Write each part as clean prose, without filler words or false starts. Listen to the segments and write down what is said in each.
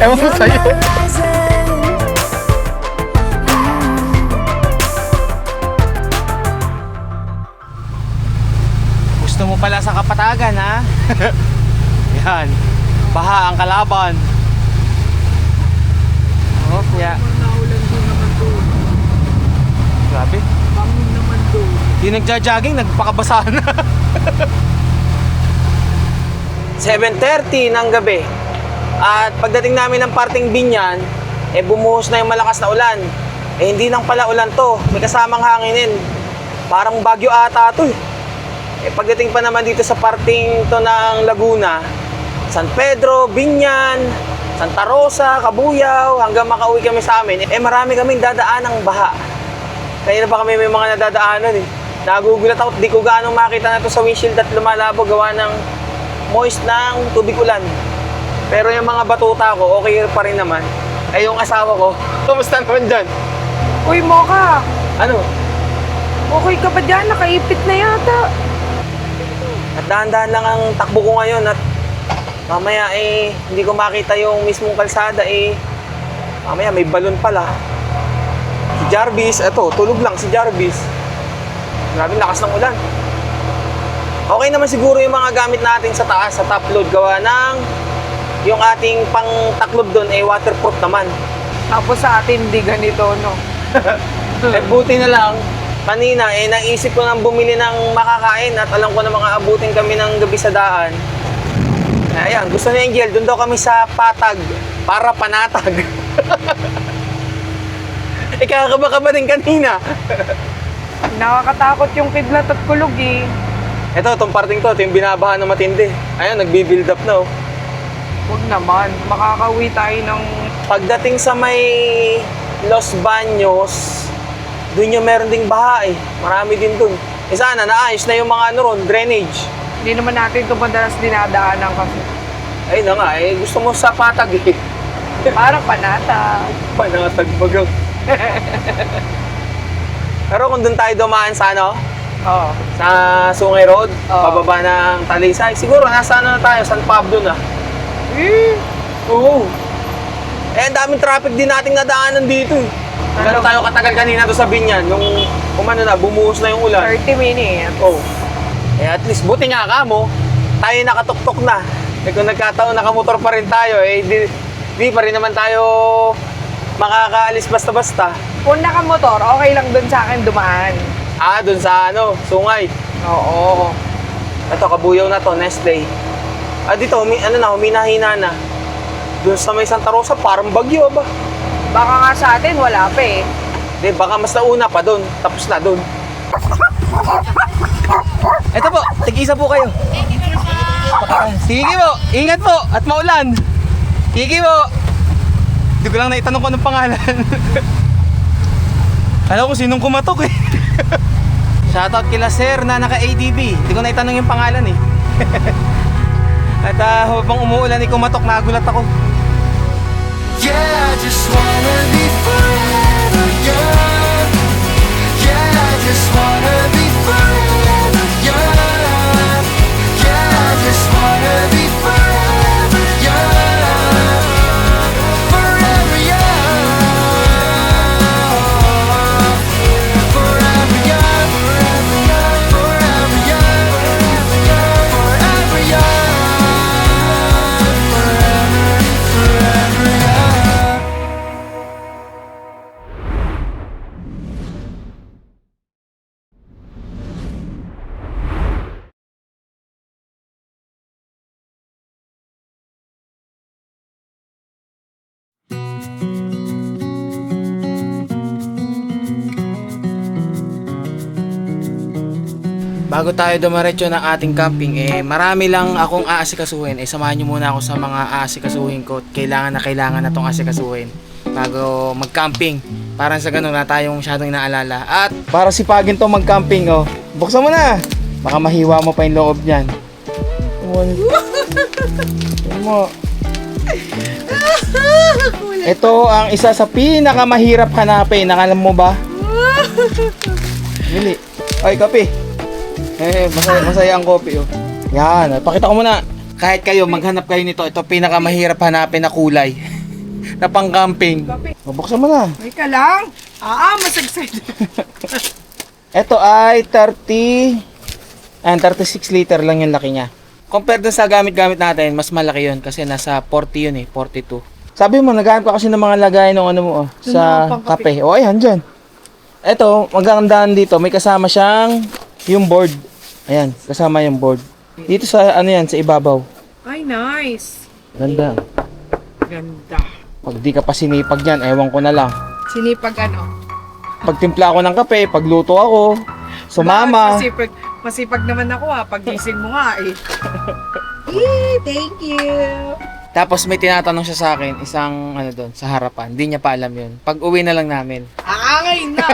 Ewan ko sa'yo. Gusto mo pala sa kapatagan, ha? Yan. Baha ang kalaban. Oh, kaya. Naulan din naman doon. Grabe. Bangin naman doon. Yung nagja-jogging, nagpakabasa na. 7:30 ng gabi. At pagdating namin ng parting Binyan, bumuhos na yung malakas na ulan. Hindi nang pala ulan to. May kasamang hanginin. Parang bagyo ata to eh. Pagdating pa naman dito sa parting to ng Laguna, San Pedro, Binyan, Santa Rosa, Cabuyao, hanggang makauwi kami sa amin, marami kaming dadaan ng baha. Kaya na ba kami may mga nadadaanan eh. Nagugulat ako, di ko gaano makita na to sa windshield at lumalabo gawa ng moist ng tubig ulan. Pero yung mga batuta ko, okay pa rin naman. Yung asawa ko, kamusta naman dyan? Uy, Mocha! Ano? Okay ka ba dyan? Nakaipit na yata. At dahan-dahan lang ang takbo ko ngayon at mamaya hindi ko makita yung mismong kalsada mamaya may balon pala. Si Jarvis, eto, tulog lang si Jarvis. Grabe lakas ng ulan. Okay naman siguro yung mga gamit natin sa taas, sa top load, gawa ng yung ating pang taklob doon waterproof naman. Tapos sa atin, di ganito, no? Buti na lang, kanina naisip ko nang bumili ng makakain at alam ko na mga abutin kami ng gabi sa daan. Ayan, gusto ni Angel, doon daw kami sa Patag para panatag. Kakaba ka ba din kanina? Nakakatakot yung kidlat at kulog eh. Ito, itong parting to, ito yung binabahan na matindi. Ayun, nagbi-build up na oh. Huwag naman, makakauwi tayo ng... Pagdating sa may Los Baños, doon yung meron ding baha eh. Marami din doon. Sana naayos na yung mga ron, drainage. Hindi naman natin ito madalas dinadaanan kasi. Ayun na nga gusto mo sa Patag eh. Para panata. Panatag bagang. Pero kung doon tayo dumaan sa Oo. sa Sungay Road, Oo. pababa ng Talisay, siguro nasa na tayo, San Pablo na. Oo. Ang daming traffic din nating nadaanan dito eh. Gano'n tayo katagal kanina doon sa Binyan, nung na, bumuhos na yung ulan. 30 minutes. Oh. At least, buti nga ka mo, tayo nakatuktok na. Kung nagkataon, nakamotor pa rin tayo, di pa rin naman tayo makakaalis basta-basta. Kung nakamotor, okay lang dun sa akin dumaan. Doon sa Sungay. Oo. Ito, Kabuyaw na to, next day. Dito, huminahina na. Doon sa may Santa Rosa, parang bagyo ba? Baka nga sa atin, wala pa eh. Di, baka mas nauna pa doon, tapos na doon. Ito po, tig-isa po kayo. Sige po, ingat po, at maulan. Sige po. Hindi ko lang naitanong ko ng pangalan. Alam ko sinong kumatok eh. Shoutout kila sir na naka-ADB. Hindi ko naitanong yung pangalan eh. At habang umuulan kumatok, nagulat ako. Yeah, I just wanna be forever young. Yeah, I just wanna be forever young. Yeah, I just wanna be forever young. Forever young. Forever young. Forever young. Forever young. Forever young. Forever young. Bago tayo dumiretso ng ating camping, marami lang akong aasikasuhin. Samahan nyo muna ako sa mga aasikasuhin ko. Kailangan na tong aasikasuhin bago mag-camping. Parang sa ganun na tayong masyadong inaalala. At para sipagin to mag-camping, oh. Buksan mo na! Baka mahiwa mo pa yung loob niyan. Mo. Ito ang isa sa pinakamahirap hanapin. Nakalam mo ba? Bili. Ay, kape. Masaya ang kopi, oh. Yan, pakita ko muna. Kahit kayo, maghanap kayo nito. Ito pinakamahirap hanapin na kulay. na pang-camping. Bubuksan mo na. May ka lang. Mas excited. Ito ay 36 liter lang yung laki niya. Compared dun sa gamit-gamit natin, mas malaki yun kasi nasa 40 yun 42. Sabi mo, naghahanap ka kasi ng mga lagay ng ano mo sa mga pangkape. kape. O ayan, dyan. Ito, magandaan dito, may kasama siyang yung board. Ayan, kasama yung board. Dito sa ano yan, sa ibabaw. Ay, nice. Ganda. Ganda. Pag di ka pa sinipag yan, ewan ko na lang. Sinipag ano? Pagtimpla ako ng kape, pagluto ako, sumama. Masipag naman ako pag-gising mo nga thank you. Tapos may tinatanong siya sa akin, isang ano doon, sa harapan. Hindi niya pa alam yun. Pag uwi na lang namin. Ngayon na.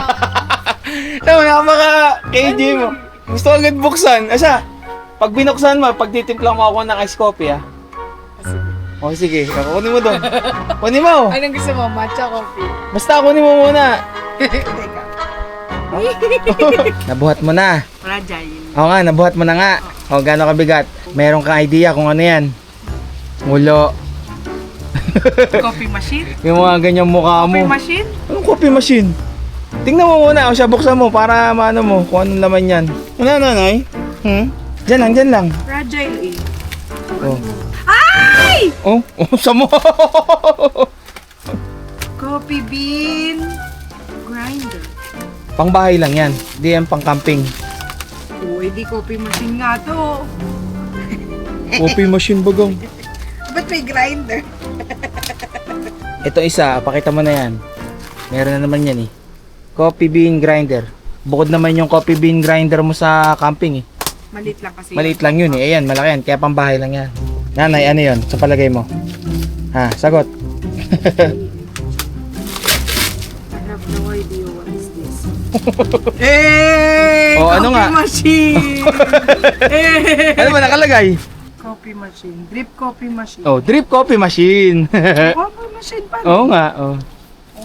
Tama na maka KJ mo. Gusto agad buksan. Asa? Pag binuksan mo, pag titimpla mo ako ng ice coffee O sige, kunin mo doon. Kunin mo. Anong gusto mo? Matcha coffee? Basta kunin mo muna. Teka. Nabuhat mo na. Fragile. Oo nga, nabuhat mo na nga. O, gano'ng kabigat? Meron kang idea kung ano yan? Ngulo. Coffee machine? Yung mga ganyang mukha mo. Coffee machine? Anong coffee machine? Tingnan mo muna. O siya, buksan mo para maano mo kung anong laman yan. Ano, nanay? Diyan lang. Fragile Oh. Ay! Oh, sa mo. Coffee bean grinder. Pang bahay lang yan. Di yan pang camping. Di coffee machine nga to. Coffee machine bagong. Ba't may grinder? Ito isa, pakita mo na yan. Meron na naman yan Coffee bean grinder. Bukod naman yung coffee bean grinder mo sa camping Malit lang kasi. Maliit lang yun Ayan, malaki yan. Kaya pang bahay lang yan. Nanay, ano yun? Sa palagay mo? Ha, sagot. I have no idea what is this. Hey! Oh, ano nga? Coffee machine! Ano ba nakalagay? Coffee machine. Drip coffee machine. Oh, drip coffee machine. Coffee machine pa. Oo nga,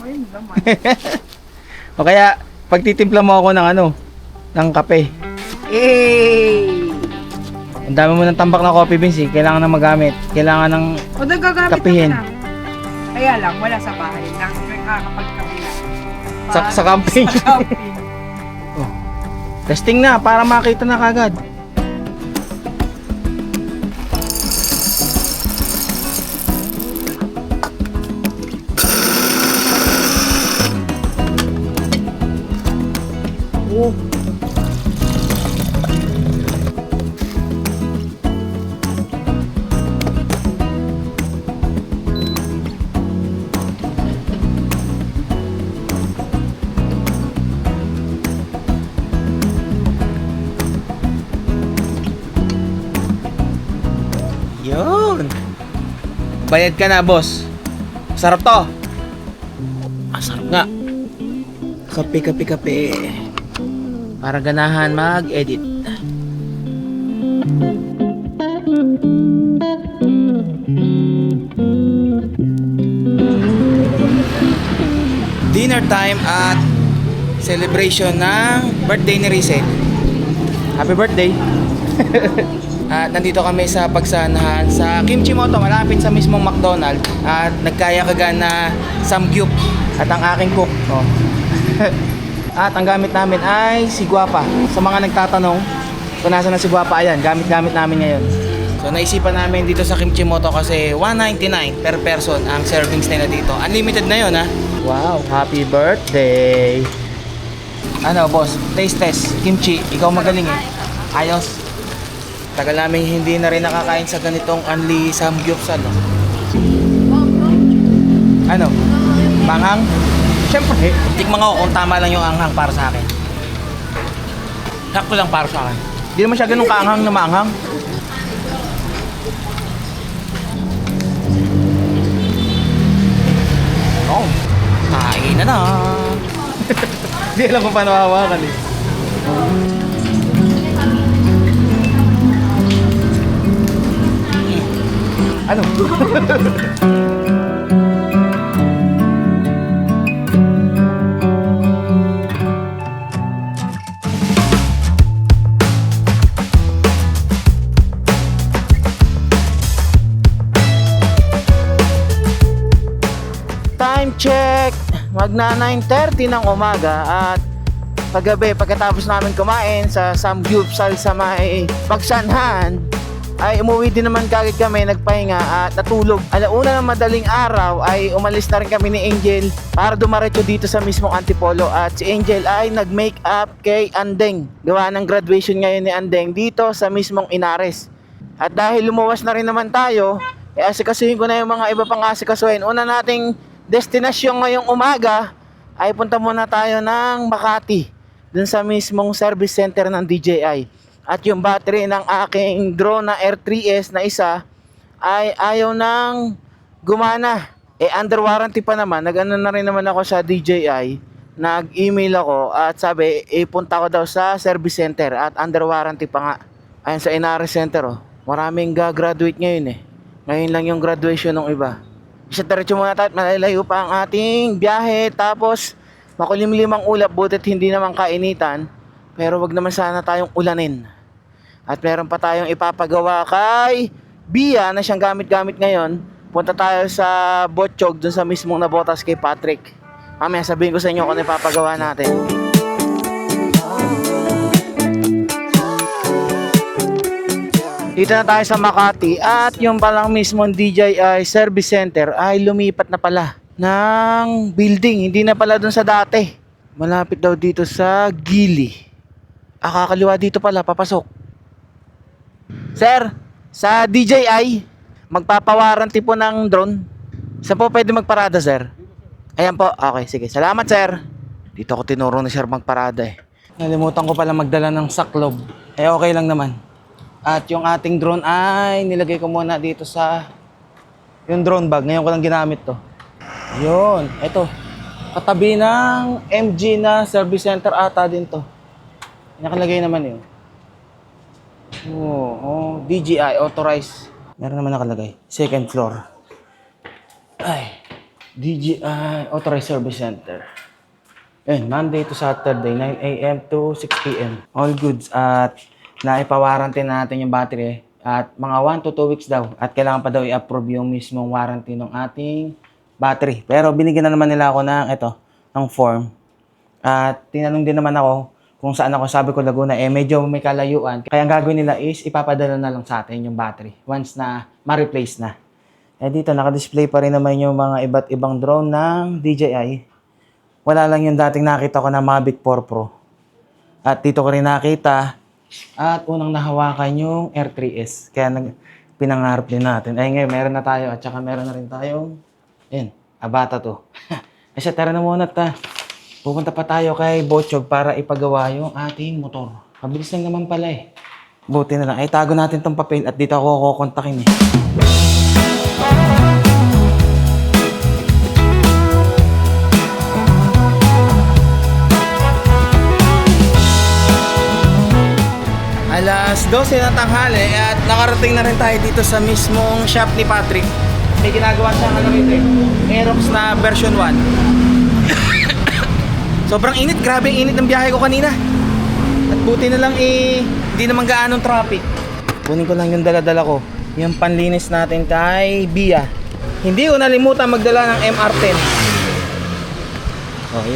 Ayun naman. O kaya, pagtitimpla mo ako ng ng kape. Hey! Ang dami mo ng tambak na coffee beans kailangan na magamit. Kailangan ng O nagagamit kapihin. naman Kaya lang, wala sa bahay. Nakakapagkape lang. Sa camping. Sa camping. Testing na para makita na kagad. Oh. Yun. Bayad ka na, boss. Sarap to. Sarap nga. Kape. Para ganahan mag-edit. Dinner time at celebration ng birthday ni Rizel. Happy birthday! At nandito kami sa pagsanahan sa Kimchimoto, malapit sa mismong McDonald's. At nagkayakagan na samgyup at ang aking cook. Oh. At ang gamit namin ay si Guapa. Sa mga nagtatanong kung nasa na si Guapa, ayan, gamit namin ngayon. So naisipan namin dito sa Kimchimoto kasi $199 per person ang servings nila dito. Unlimited na yun ha. Wow, happy birthday! Ano boss, taste test, kimchi, ikaw magaling Ayos. Tagal namin hindi na rin nakakain sa ganitong unli samgyupsal. Ano? Manghang? Siyempre, tikman ko kung tama lang yung anghang para sa akin. Sakto lang para sa akin. Hindi naman siya ganun kaanghang na maanghang. Oh, kain na. Hindi alam kung paano hawakan Ano? check, magna 9:30 ng umaga at paggabi pagkatapos namin kumain sa Samgyupsal sa may Pagsanhan ay umuwi din naman kagad kami, nagpahinga at natulog. Alauna ng madaling araw ay umalis na rin kami ni Angel para dumaretso dito sa mismong Antipolo at si Angel ay nag-make up kay Andeng. Gawa ng graduation ngayon ni Andeng dito sa mismong Inares. At dahil lumuwas na rin naman tayo, asikasuhin ko na yung mga iba pang asikasuhin. Una nating destinasyon ngayong umaga ay punta muna tayo ng Makati, dun sa mismong service center ng DJI. At yung battery ng aking drone na R3S na isa ay ayaw nang gumana. Under warranty pa naman. Nag-ano na rin naman ako sa DJI. Nag-email ako at sabi punta ko daw sa service center at under warranty pa nga. Ayan sa Inares Center oh. Maraming gagraduate ngayon eh. Ngayon lang yung graduation ng iba. Isa diretso muna tayo at malalayo pa ang ating biyahe. Tapos makulimlimang ulap, butit hindi naman kainitan. Pero wag naman sana tayong ulanin. At meron pa tayong ipapagawa kay Bia na siyang gamit-gamit ngayon. Punta tayo sa Botchog dun sa mismong nabotas kay Patrick. Mamaya sabihin ko sa inyo kung ano ipapagawa natin. Dito na tayo sa Makati at yung palang mismong DJI Service Center ay lumipat na pala ng building. Hindi na pala dun sa dati. Malapit daw dito sa Gili. Kakaliwa dito pala, papasok. Sir, sa DJI, magpapawaranty po ng drone. Saan po pwede magparada, sir? Ayan po, okay, sige. Salamat, sir. Dito ako tinuro ni sir magparada eh. Nalimutan ko pala magdala ng saklob. Okay lang naman. At yung ating drone ay nilagay ko muna dito sa yung drone bag. Ngayon ko lang ginamit to. Yun, eto. Katabi ng MG na service center ata din to. Nakalagay naman yun. DJI authorized. Meron naman nakalagay. Second floor. Ay, DJI authorized service center. Yun, Monday to Saturday, 9 a.m. to 6 p.m. All goods. At naipawarranty natin yung battery. At mga 1 to 2 weeks daw. At kailangan pa daw i-approve yung mismong warranty ng ating battery. Pero binigyan na naman nila ako ng form. At tinanong din naman ako kung saan ako. Sabi ko Laguna, medyo may kalayuan. Kaya ang gagawin nila is ipapadala na lang sa atin yung battery once na ma-replace na. Dito naka-display pa rin naman yung mga iba't ibang drone ng DJI. Wala lang yung dating nakita ko na Mavic 4 Pro. At dito ko rin nakita at unang nahawakan yung R3S. Kaya pinangarap din natin. Ngayon meron na tayo at saka meron na rin tayong Abata to. Kasi tara na muna pupunta pa tayo kay Botchog para ipagawa yung ating motor. Mabilis lang naman pala eh. Buti na lang. Tago natin tong papel at dito ako kukontakin eh. Alas 12 ng tanghali at nakarating na rin tayo dito sa mismong shop ni Patrick. May ginagawa siyang Aerox na version 1. Sobrang init, grabe ang init ng biyahe ko kanina. At buti na lang hindi naman gaanong traffic. Kunin ko lang yung dala-dala ko. Yung panlinis natin kay Bia. Hindi ko nalimutan magdala ng MR10.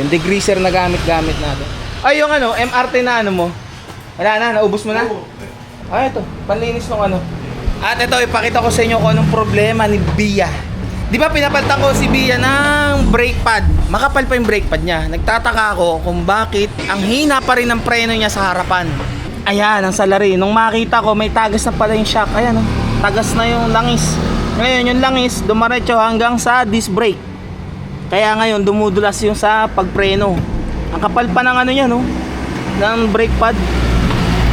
Yung degreaser na gamit-gamit natin. Ay, yung MR10 na mo. Wala na, naubos mo na? Ito, panlinis ng At ito, ipakita ko sa inyo kung anong problema ni Bia. Di ba pinapalitan ko si Bia ng brake pad? Makapal pa yung brake pad niya. Nagtataka ako kung bakit ang hina pa rin ng preno niya sa harapan. Ayan, ang salary. Nung makita ko, may tagas na pala yung shock. Ayan, tagas na yung langis. Ngayon, yung langis, dumaretso hanggang sa disc brake. Kaya ngayon, dumudulas yung sa pagpreno. Ang kapal pa ng yan, ng brake pad.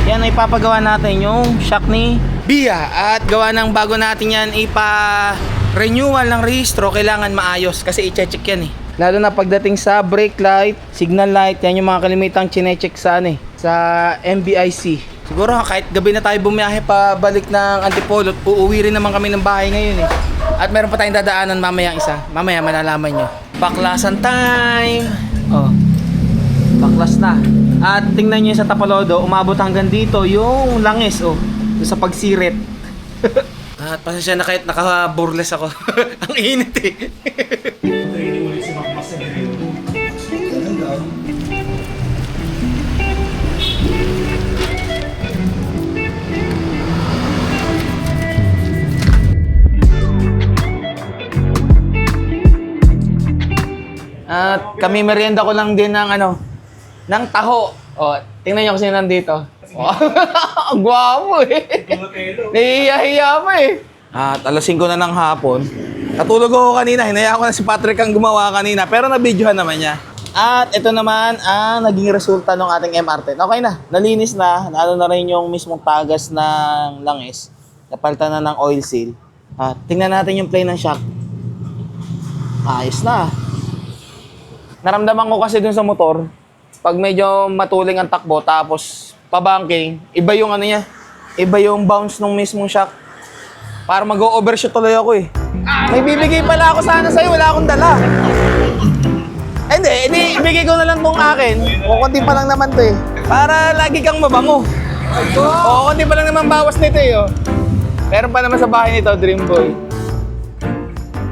Yan, ipapagawa natin yung shock ni Bia. At gawa ng bago natin yan renewal ng rehistro, kailangan maayos kasi i-check yan eh. Lalo na pagdating sa brake light, signal light, yan yung mga kalimitang chine-check sa sa MBIC. Siguro kahit gabi na tayo bumiyahe pa balik ng Antipolo, uuwi rin naman kami ng bahay ngayon eh. At meron pa tayong dadaanan mamaya isa. Mamaya malalaman nyo. Baklasan time! Baklas na. At tingnan nyo sa Tapalodo, umabot hanggang dito yung langis sa pagsirit. At pasensya na kahit naka-burles ako. Ang init eh. Training ulit si At kami merienda ko lang din ng ng taho. Oh, tingnan niyo kasi nandito. Oh. Ang gwapo eh. Nahihiya pa eh. At alas 5 na ng hapon. Natulog ako kanina. Hinayaan ko na si Patrick ang gumawa kanina. Pero nabidyohan naman niya. At ito naman ang naging resulta ng ating MR10. Okay na. Nalinis na. Naano na rin yung mismong tagas ng langis. Napalitan na ng oil seal. At tingnan natin yung play ng shock. Ayos na. Naramdaman ko kasi dun sa motor, pag medyo matuling ang takbo tapos pabanking, iba yung niya. Iba yung bounce ng mismong shock. Para mag-overshoot tuloy ako eh. May bibigay pala ako sana sa'yo, wala akong dala. Hindi, ibigay ko na lang tong akin. O, konti pa lang naman to eh. Para lagi kang mabango. O, konti pa lang naman bawas nito eh. Oh. Meron pa naman sa bahay nito, Dream Boy.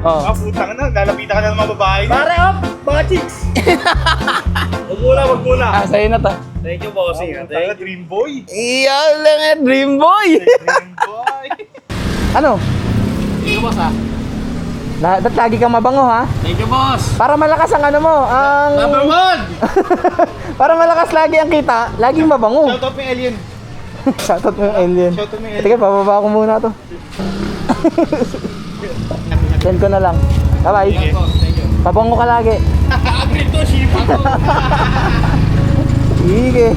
Oh. Putang na, lalapitan ka na ng mga babae. Pare, op! Mga chicks! Wag muna. Sa'yo na to. Thank you, bossing. Thank you, Dream Boy. Iyan lang eh, Dream Boy! Dream Boy. Ano? Thank you, boss ha. Lagi kang mabango ha? Thank you, boss. Para malakas ang mo, ang... Number 1! Para malakas lagi ang kita, laging mabango. Shout out mo, alien. Shoutout mo yung alien. Shoutout mo yung alien. Sige, bababa ko muna to. Send ko na lang. Bye-bye. Thank you. Pabango ka lagi. Agree to, shipa to. Sige.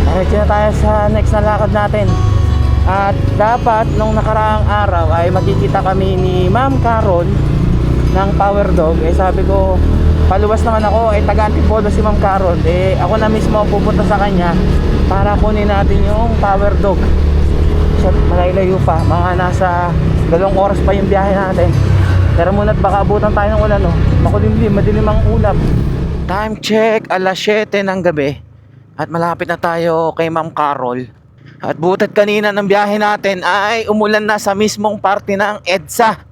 Diretso na tayo sa next na lakad natin. At dapat nung nakaraang araw ay magkikita kami ni Ma'am Carol ng Power Dog. Eh sabi ko, paluwas naman ako, eh taga-Antipolo si Ma'am Carol. Eh ako na mismo ang pupunta sa kanya para kunin natin yung Power Dog. So, malayo pa, mga nasa 2 oras pa yung biyahe natin. Pero muna't baka abutan tayo ng ulan, no? Makulimlim, madilim ang ulap. Time check, alas 7 ng gabi. At malapit na tayo kay Ma'am Carol. At butat kanina ng biyahe natin ay umulan na sa mismong parte ng EDSA.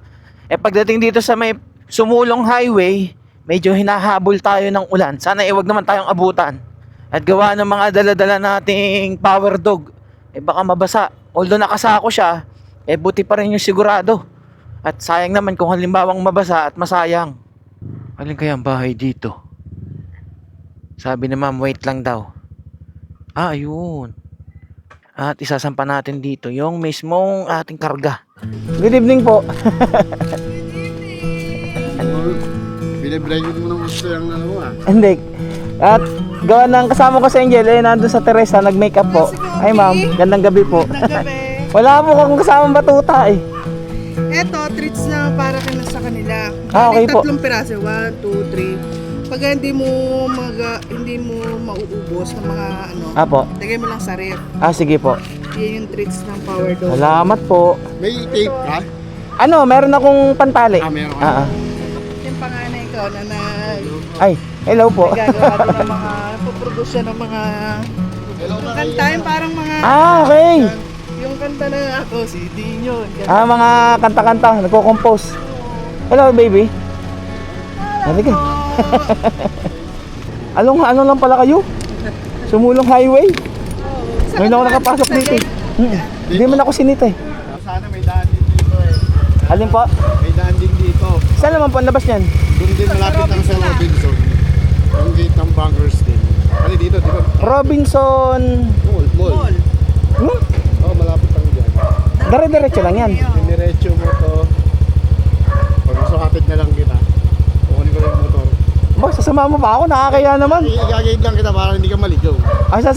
Eh pagdating dito sa may sumulong highway, medyo hinahabol tayo ng ulan. Sana iwag naman tayong abutan. At gawa ng mga dala-dala nating Power Dog, eh baka mabasa. Although nakasako siya, eh buti pa rin yung sigurado. At sayang naman kung halimbawang mabasa at masayang. Alin kaya ang bahay dito? Sabi ni Ma'am, wait lang daw. Ayun. At isasampa natin dito yung mismong ating karga. Good evening po. Binibrayot mo ng gusto yung Hindi. At gawa ng kasama ko sa Angel, eh nandun sa Teresa, nag-makeup po. Ay ma'am, gandang gabi po. Wala po akong kasamang batuta eh. Eto, treats na para kayo sa kanila. Okay po. 3 piraso, 1, 2, 3. Pag hindi mo mauubos ng mga Apo. lagay mo lang sa ref. Sige po. Yan yung treats ng Power Dog. Salamat po. May tape ka? Meron akong pantali. Meron ka. Yung panganay ko na Ay, hello po. nagagawa din ng mga, puproduce siya ng mga yung kanta, yung parang mga Okay. yung kanta na ako, CD yun. Mga kanta-kanta, nagko-compose. Hello baby. Halika. Ano lang pala kayo? Sumulong highway? Ngayon ako nakapasok dito eh. Hindi man ako sinita eh. Sana may daan din dito eh. Alin po? May daan din dito. Saan naman po ang labas niyan? Doon din malapit lang sa Robinson. Yung gate ng Bunkers din. Kasi dito, di ba? Robinson. Mall. Hmm? Oo, malapit lang dyan. Dire-diretso lang yan. Diniretso mo to. Pag gusto hatid na lang kita. Kukunin ko lang yung motor. Ba, sasama mo pa ako? Nakakaya naman. Igagayad lang kita para hindi ka maligaw.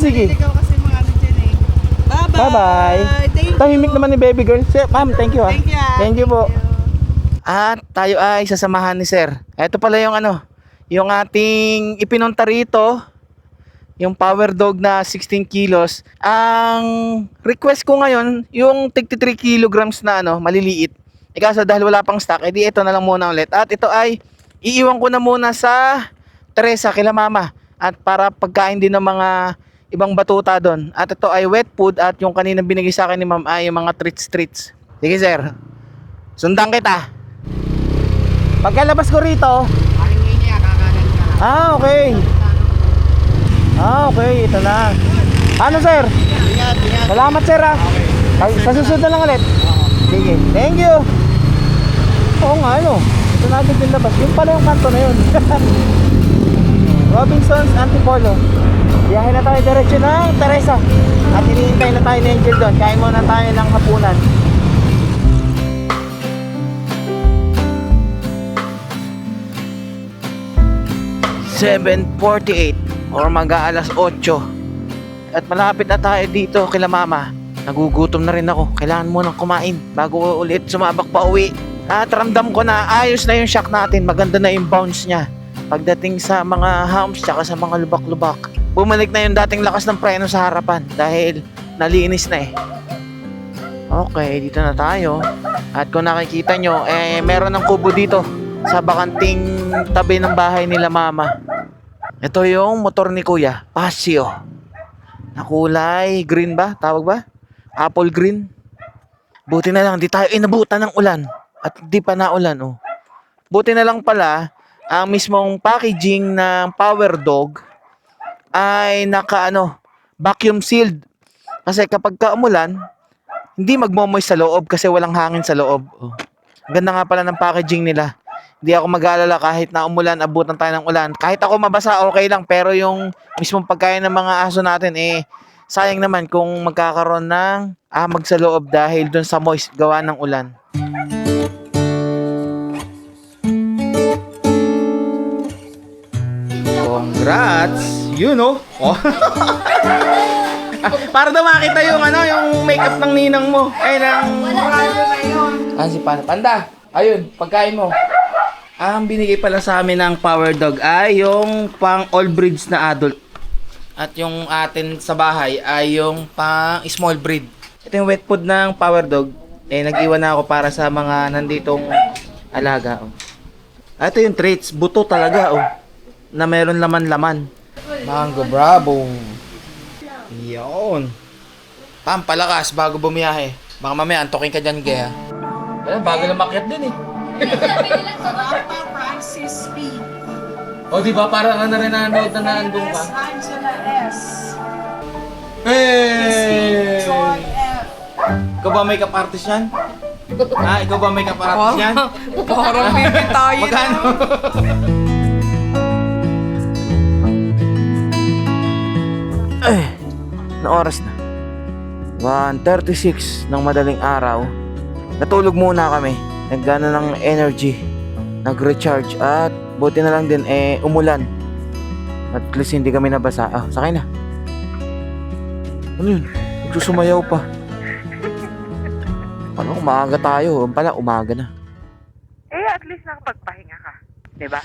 Sige. Ikaw kasi mga ano dyan eh. Bye-bye! Bye-bye. Thank you! Tahimik naman ni baby girl. Sir, ma'am, thank you ha. Thank you, ah. Thank you po. At tayo ay sasamahan ni Sir. Ito pala yung yung ating ipinunta rito, yung Power Dog na 16 kilos. Ang request ko ngayon, yung 33 kilograms na maliliit. Kaso dahil wala pang stock, edi ito na lang muna ulit. At ito ay iiwan ko na muna sa Teresa kila mama. At para pagkain din ng mga ibang batuta doon. At ito ay wet food at yung kanina binigay sa akin ni ma'am ay yung mga treats. Sige sir, sundan kita. Pagkalabas ko rito, okay. Okay, ito na. Ano sir? Salamat sir ha. Sa susunod na lang ulit. Sige, thank you. Oo nga Ito natin yung labas. Yung pala yung kanto na yun. Robinson's Antipolo. Biyahe na tayo diretso ng Teresa. At hinihintay na tayo ni Angel doon. Kain muna tayo ng hapunan. (7:48) or mag-aalas 8. At malapit na tayo dito kila mama. Nagugutom na rin ako. Kailangan mo nang kumain bago ulit sumabak pa uwi. At ramdam ko na ayos na yung shock natin. Maganda na yung bounce niya. Pagdating sa mga humps tsaka sa mga lubak-lubak, bumalik na yung dating lakas ng preno sa harapan dahil nalinis na eh. Okay, dito na tayo. At kung nakikita nyo, meron ng kubo dito sa bakanting tabi ng bahay nila mama. Ito yung motor ni Kuya, Pasio. Na kulay green ba? Tawag ba? Apple green. Buti na lang di tayo inabutan ng ulan. At di pa naulan oh. Buti na lang pala ang mismong packaging ng Power Dog ay vacuum sealed. Kasi kapag umulan, hindi magmomoy sa loob kasi walang hangin sa loob. Oh. Ganda nga pala ng packaging nila. Hindi ako mag-aalala kahit na umulan, abutan tayo ng ulan. Kahit ako mabasa, okay lang. Pero yung mismong pagkain ng mga aso natin, sayang naman kung magkakaroon ng amag sa loob dahil dun sa moist gawa ng ulan. Congrats! You know? Oh. Para daw makita yung yung makeup ng ninang mo. Ay, si Panda. Ayun, pagkain mo. Ang binigay pala sa amin ng Power Dog ay yung pang all breeds na adult. At yung atin sa bahay ay yung pang small breed. Ito yung wet food ng Power Dog. Nag-iwan na ako para sa mga nanditong alaga. Oh. Ito yung treats. Buto talaga. Oh. Na meron laman-laman. Mango Bravo. Yun. Pampalakas bago bumiyahe. Baka mamaya antokin ka dyan, kaya. Bago lumakyat din eh. Francis P. O, di ba? Parang rin nanonood na naandun ka. Angela S. Hey! Joy F. Ikaw ba makeup artist yan? Ikaw ba makeup artist yan? Parang baby tayo. Magkano? Na oras na. 1:36 ng madaling araw. Natulog muna kami. Naggana ng energy. Nag-recharge at buti na lang din umulan. At least hindi kami nabasa. Sakay na. Ano yun? Nagsusumayaw pa. Paano umaga tayo? Pala umaga na. At least nakapagpahinga ka. Diba?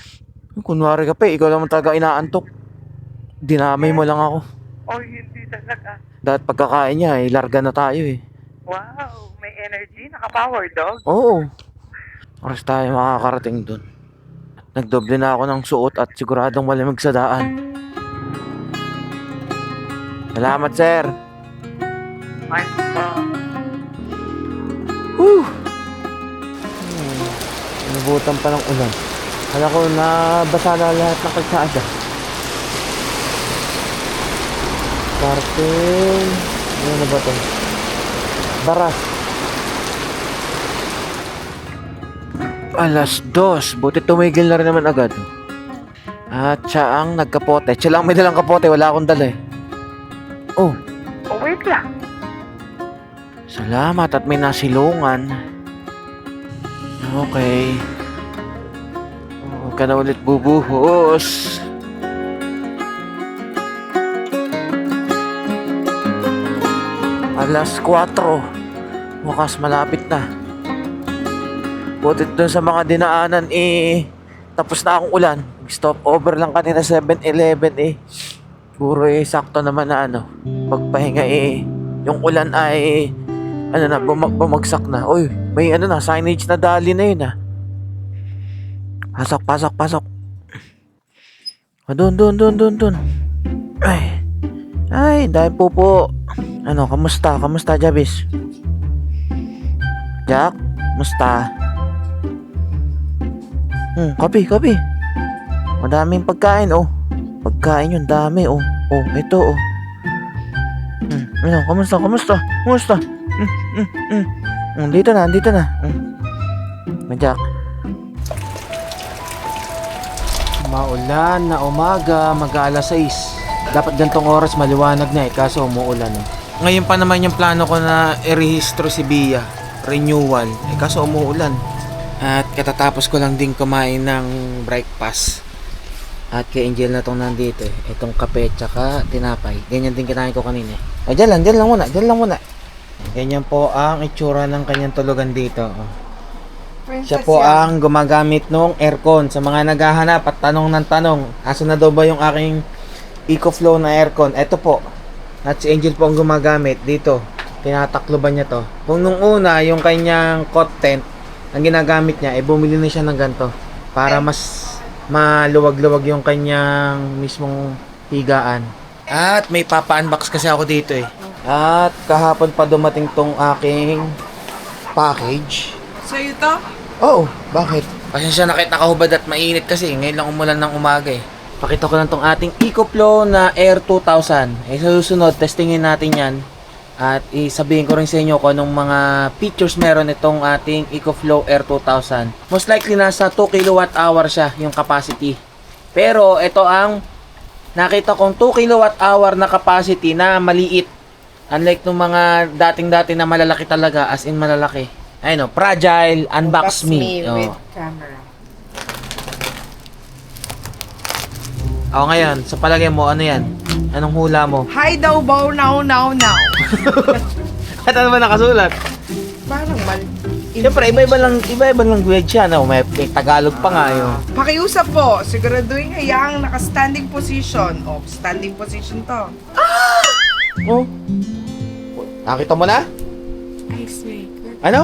Kunwari ka pa ikaw naman talaga inaantok. Dinamay mo lang ako. Hindi talaga. Dahil pagkakain niya larga na tayo eh. Wow, may energy. Naka-Power Dog. Oo. Oras tayo makakarating dun. Nagdoble na ako ng suot at siguradong malamig sa daan. Salamat, sir. Nabutan pa ng ulan. Kala ko nabasa na lahat ng kalsada. Parking. Ano na ba ito? Baras. Alas 2. Buti tumigil na rin naman agad. At siya ang nagkapote. Siya lang may dalang kapote. Wala akong dala eh. Oh. Wait lang. Salamat at may nasilungan. Okay. Huwag ka na ulit bubuhos. Alas 4. Wakas malapit na. Butit dun sa mga dinaanan tapos na akong ulan. Stop over lang kanina 7-Eleven Puro sakto naman na pagpahinga yung ulan ay bumagsak na. Uy, may signage na dali na yun Pasok. Dun. Ay, dahil po. Kamusta, Jabis? Jack, musta? Kape. Madaming pagkain, Pagkain yun, dami, ito, Kamusta? Dito na. Jack. Maulan na umaga, mag-aalas 6. Dapat gantong oras maliwanag na kaso umuulan eh. Ngayon pa naman yung plano ko na i-rehistro si Bia, renewal, kaso umuulan. At katatapos ko lang din kumain ng breakfast. At kay Angel na tong nandito eh. Itong kape tsaka tinapay. Ganyan din kinain ko kanina eh. O dyan lang muna. Ganyan po ang itsura ng kanyang tulugan dito. Siya po ang gumagamit ng aircon. Sa mga naghahanap at tanong ng tanong, asan na daw ba yung aking EcoFlow na aircon? Ito po. At si Angel po ang gumagamit dito. Tinatakloban niya to. Kung nung una, yung kanyang cot tent, ang ginagamit niya, bumili na siya ng ganito. Para mas maluwag-luwag yung kanyang mismong higaan. At may papa-unbox kasi ako dito eh. At kahapon pa dumating tong aking package. Sa'yo to? Oo, bakit? Pasensya na kahit nakahubad at mainit kasi ngayon lang umulan ng umaga eh. Pakita ko lang tong ating EcoFlow na Air 2000. Sa susunod, testingin natin yan. At isabihin ko rin sa inyo kung anong mga features meron itong ating EcoFlow Air 2000. Most likely nasa 2 kWh siya yung capacity. Pero ito ang nakita kong 2 kWh na capacity na maliit. Unlike nung mga dating-dati na malalaki talaga, as in malalaki. Ayun o, fragile, unbox me. With camera. O ngayon, sa palagay mo, ano yan? Anong hula mo? Hi daw bow now. At ano ba nakasulat? Parang Siyempre, iba-iba lang language yan. May Tagalog pa nga yun. Pakiusap po, siguraduhin hayaang naka-standing position. Standing position to. Oh. Nakita mo na? Ice maker. Ano?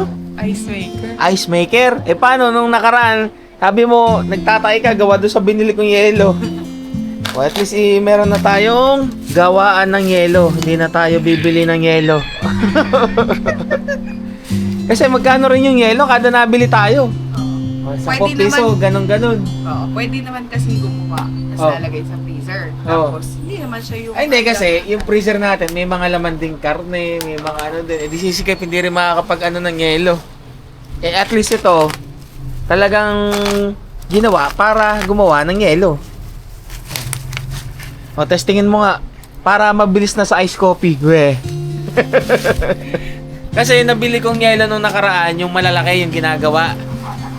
Ice maker. Ice maker? Paano nung nakaraan, sabi mo, nagtatay ka, gawa doon sa binili kong yelo. O at least meron na tayong gawaan ng yelo. Hindi na tayo bibili ng yelo. Kasi magkano rin yung yelo kada nabili tayo? O, 10 Pwede piso, naman. ganun. Oo, pwede naman kasing gumawa. Tapos Oh. lalagay sa freezer. Oh. Tapos, hindi naman siya yung... Ay, hindi kasi, yung freezer natin, may mga laman ding karne, may mga ano din. Di sisikip, hindi rin makakapag ano ng yelo. At least ito, talagang ginawa para gumawa ng yelo. O, testingin mo nga, para mabilis na sa ice coffee. Weh. Kasi nabili kong yelo nung nakaraan, yung malalaki yung ginagawa.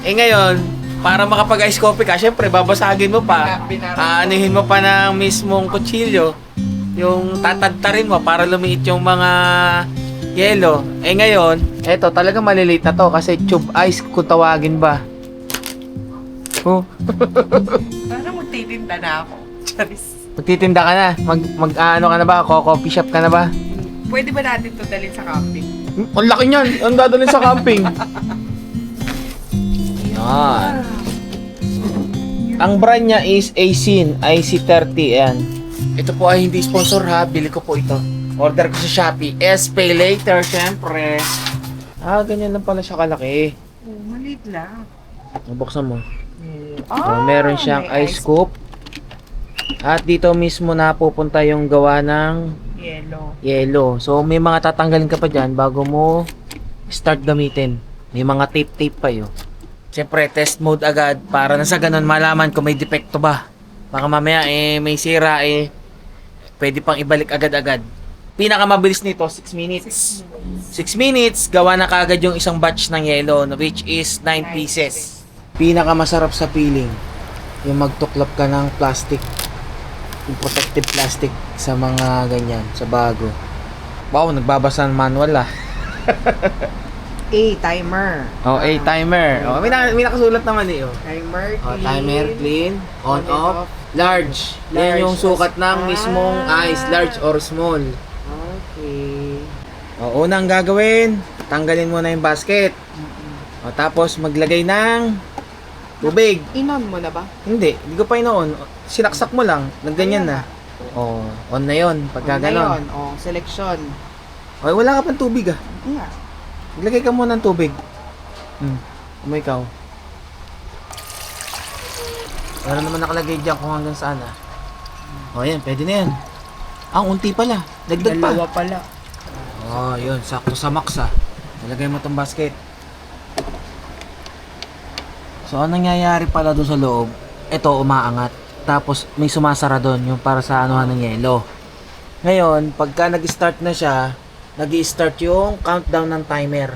Ngayon, para makapag-ice coffee ka, syempre, babasagin mo pa. Aanuhin mo pa ng mismong kutsilyo. Yung tatadtarin mo para lumiit yung mga yelo. Ngayon, eto, talaga maliliit na to kasi tube ice kung tawagin ba. Oh. Parang magtitinda na ako. Charis. Magtitinda ka na? Ano ka na ba? Coffee shop ka na ba? Pwede ba natin to dalhin sa camping? Ang laki niyan! Ang dadalhin sa camping! Yan. Ang brand niya is Aisin, IC30 yan. Ito po ay hindi sponsor ha, bili ko po ito. Order ko sa Shopee. Pay later, syempre. Ganyan lang pala siya kalaki. Maliit lang. Buksan mo. Meron siyang ice scoop. At dito mismo napupunta yung gawa ng yelo. So may mga tatanggalin ka pa dyan bago mo start gamitin. May mga tape pa yun. Siyempre, test mode agad para na sa ganun malaman kung may depekto ba. Baka mamaya may sira pwede pang ibalik agad-agad. Pinakamabilis nito, 6 minutes. 6 minutes, gawa na kagad yung isang batch ng yelo, which is 9 pieces. Pinakamasarap sa feeling, yung magtuklap ka ng plastic. Yung protective plastic sa mga ganyan, sa bago. Wow, nagbabasa ng manual Timer. timer. May nakasulat naman Timer, timer, clean, on, off, large. Yan yung sukat ng mismong ice, large or small. Okay. Unang gagawin, tanggalin mo na yung basket. Tapos maglagay ng tubig. Inon mo na ba? Hindi ko pa inoon. Sinaksak mo lang, nagganyan na. On na yon pagka ganon. Selection. Wala ka pang tubig Nga. Maglagay ka muna ng tubig. Ikaw. Meron naman nakalagay dyan kung hanggang saan yan, pwede na yan. Unti pala. Dagdag pa. Dalawa pala. Yun, sakto sa max Nalagay mo tong basket. So, anong nangyayari pala doon sa loob? Ito, umaangat. tapos may sumasara doon, yung para sa anuhan ng yelo. Ngayon, pagka nag-start na siya, nag-i-start yung countdown ng timer.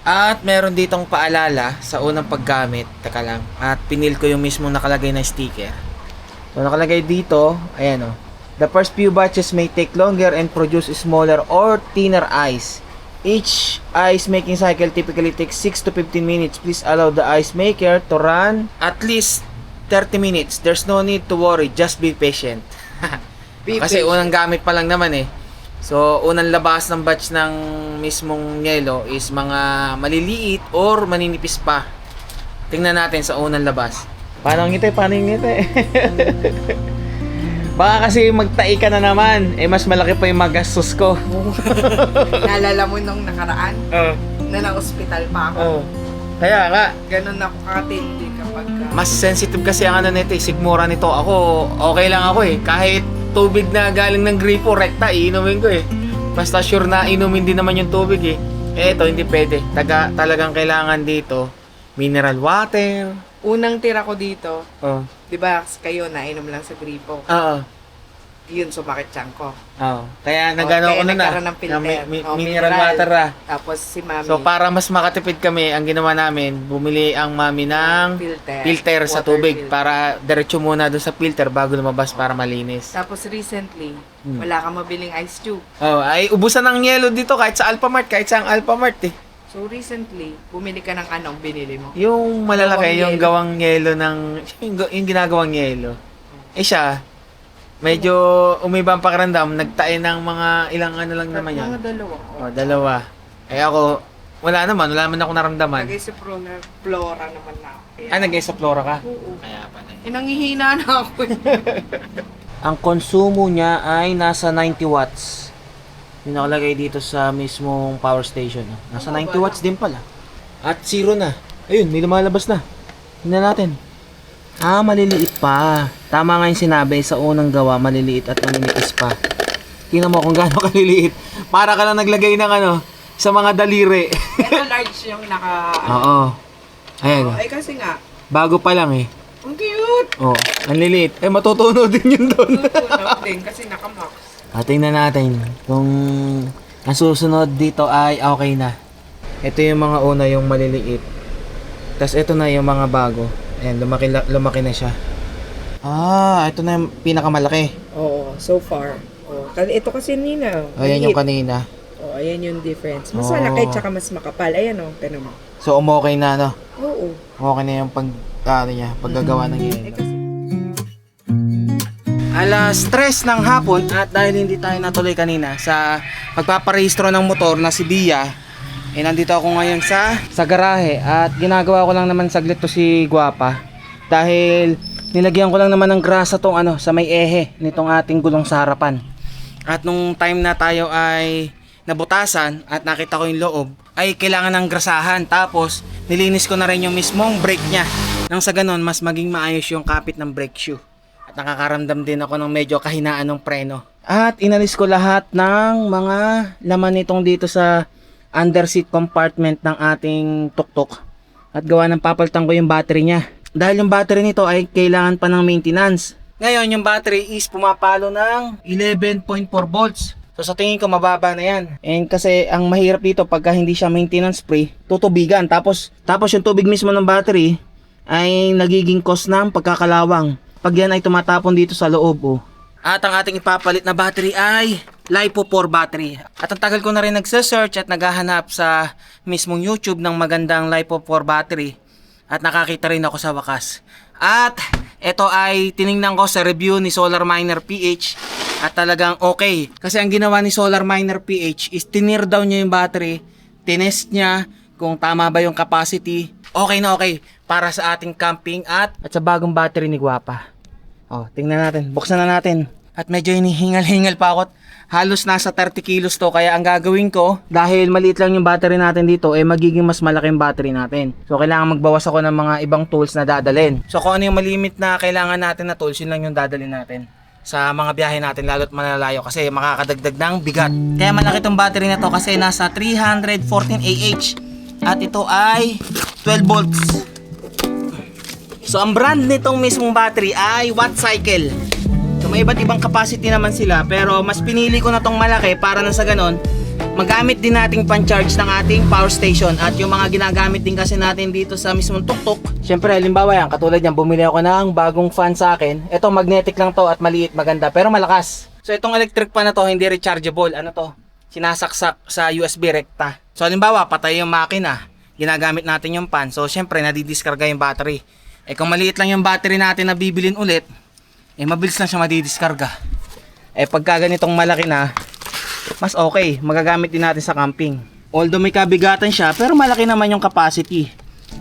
At meron ditong paalala sa unang paggamit. Teka lang. At pinil ko yung mismong nakalagay na sticker. So, nakalagay dito, ayan o. The first few batches may take longer and produce smaller or thinner ice. Each ice making cycle typically takes 6 to 15 minutes. Please allow the ice maker to run at least 30 minutes. There's no need to worry. Just be patient. Kasi unang gamit pa lang naman eh. So, unang labas ng batch ng mismong yelo is mga maliliit or maninipis pa. Tingnan natin sa unang labas. Paano ngiti? Paano ngiti? Baka kasi magtai ka na naman. Eh, mas malaki pa yung magastos ko. Naalala mo nung nakaraan? Na na-hospital pa ako. Kaya nga. Ganun ako katindi kapag... Mas sensitive kasi ang ano nito, sigmura nito. Ako, okay lang ako eh. Kahit tubig na galing ng gripo, rekta, iinumin ko eh. Basta sure na inumin din naman yung tubig eh. Eh, ito, hindi pwede. Talagang kailangan dito, mineral water. Unang tira ko dito, Oh. di ba kayo nainom lang sa gripo? Oo. Yun, sumakit tiyan ko. Oo. Kaya nagano kaya ko na nagkaroon ng filter. mineral water ah. Tapos si mami, So para mas makatipid kami, ang ginawa namin, bumili ang mami ng filter sa water tubig filter. para diretso muna doon sa filter bago lumabas para malinis. Tapos recently, wala kang mabiling ice tube. Oh, ay ubusan ng yelo dito kahit sa Alphamart, kahit sa Alphamart eh. So recently, bumili ka ng anong binili mo? Yung malalaki, Gawang yung yelo. gawang yelo ng yung ginagawang yelo. Eh siya, medyo umibang pakiramdam, nagtain ng mga ilang ano lang naman yan. Mga dalawa. Oh, dalawa. Eh ako, wala naman ako naramdaman. Lagay sa flora naman na. Ah, nag-explore ka? Oo. Kaya pala. Nanghihina na ako. Ang konsumo niya ay nasa 90 watts. Yung nakalagay dito sa mismong power station. Nasa 90 watts din pala. At zero na. Ayun, may lumalabas na. Tingnan natin. Ah, maliliit pa. Tama nga yung sinabi sa unang gawa, maliliit at maninipis pa. Tingnan mo kung gaano kaliliit. Para ka lang naglagay ng ano, sa mga daliri. Pero large yung naka... Oo. Ayan. Ay kasi nga, Bago pa lang eh. ang cute! Oh, ang liliit. Eh, matutunaw din yun doon. Tutunaw din kasi naka-max. Tingnan natin kung ang susunod dito ay okay na. Ito yung mga una, yung maliliit. Tapos ito na yung mga bago. Ayan, lumaki na siya. Ah, ito na yung pinakamalaki. Oo, so far. Oh, ito kasi nina. Ayan yung kanina. Oh, ayan yung difference. Mas Oo. malaki tsaka mas makapal. Ayan oh, tignan mo. So, umokay na, no? Oo. Okay na yung paggagawa ng Eh yelo. kasi Alas 3 ng hapon at dahil hindi tayo natuloy kanina sa pagpaparehistro ng motor na si Bia, nandito ako ngayon sa garahe at ginagawa ko lang naman saglit to si Guapa dahil nilagyan ko lang naman ng grasa tong ano sa may ehe nitong ating gulong sa harapan. At nung time na tayo ay nabutasan at nakita ko yung loob, ay kailangan ng grasahan. Tapos nilinis ko na rin yung mismong brake niya nang sa ganon mas maging maayos yung kapit ng brake shoe. Nakakaramdam din ako ng medyo kahinaan ng preno. At inalis ko lahat ng mga laman nitong dito sa underseat compartment ng ating tuktok. At gawa ng papalitan ko yung battery niya. Dahil yung battery nito ay kailangan pa ng maintenance. Ngayon yung battery is pumapalo ng 11.4 volts. So sa tingin ko mababa na yan. And kasi ang mahirap dito pagka hindi siya maintenance free, tutubigan. Tapos yung tubig mismo ng battery ay nagiging cause ng pagkakalawang. Pag yan ay tumatapon dito sa loob, oh. At ang ating ipapalit na battery ay LiPo 4 battery. At ang tagal ko na rin nagsesearch at naghahanap sa mismong YouTube ng magandang LiPo 4 battery. At nakakita rin ako sa wakas. At ito ay tiningnan ko sa review ni Solar Miner PH. At talagang okay. Kasi ang ginawa ni Solar Miner PH is tinir down niya yung battery. Tinest niya kung tama ba yung capacity. Okay na okay para sa ating camping at sa bagong battery ni Guapa. Oh, tingnan natin. Buksan na natin. At medyo hinihingal-hingal pa ako. Halos nasa 30 kilos to. Kaya ang gagawin ko, dahil maliit lang yung battery natin dito, magiging mas malaki yung battery natin. So, kailangan magbawas ako ng mga ibang tools na dadalhin. So, kung ano yung malimit na kailangan natin na tools, yun lang yung dadalhin natin sa mga biyahe natin, lalo't malalayo kasi makakadagdag ng bigat. Kaya malaki tong battery na to kasi nasa 314 Ah. At ito ay 12 volts. So ang brand nitong mismong battery ay Wattcycle. So may iba't ibang capacity naman sila, pero mas pinili ko na tong malaki para na sa ganon magamit din nating pan-charge ng ating power station at yung mga ginagamit din kasi natin dito sa mismong tuktok. Siyempre, halimbawa yan, katulad yan, bumili ako ng bagong fan sa akin. Ito, magnetic lang to at maliit, maganda, pero malakas. So itong electric fan na to, hindi rechargeable. Ano to? Sinasaksak sa USB rekta. So halimbawa, patay yung makina, ginagamit natin yung fan. So siyempre, nadidiskarga yung battery. Eh kung maliit lang yung battery natin na bibilin ulit, eh mabilis lang siya madidiskarga. Eh pagka ganitong malaki na, mas okay, magagamit din natin sa camping. Although may kabigatan siya, pero malaki naman yung capacity.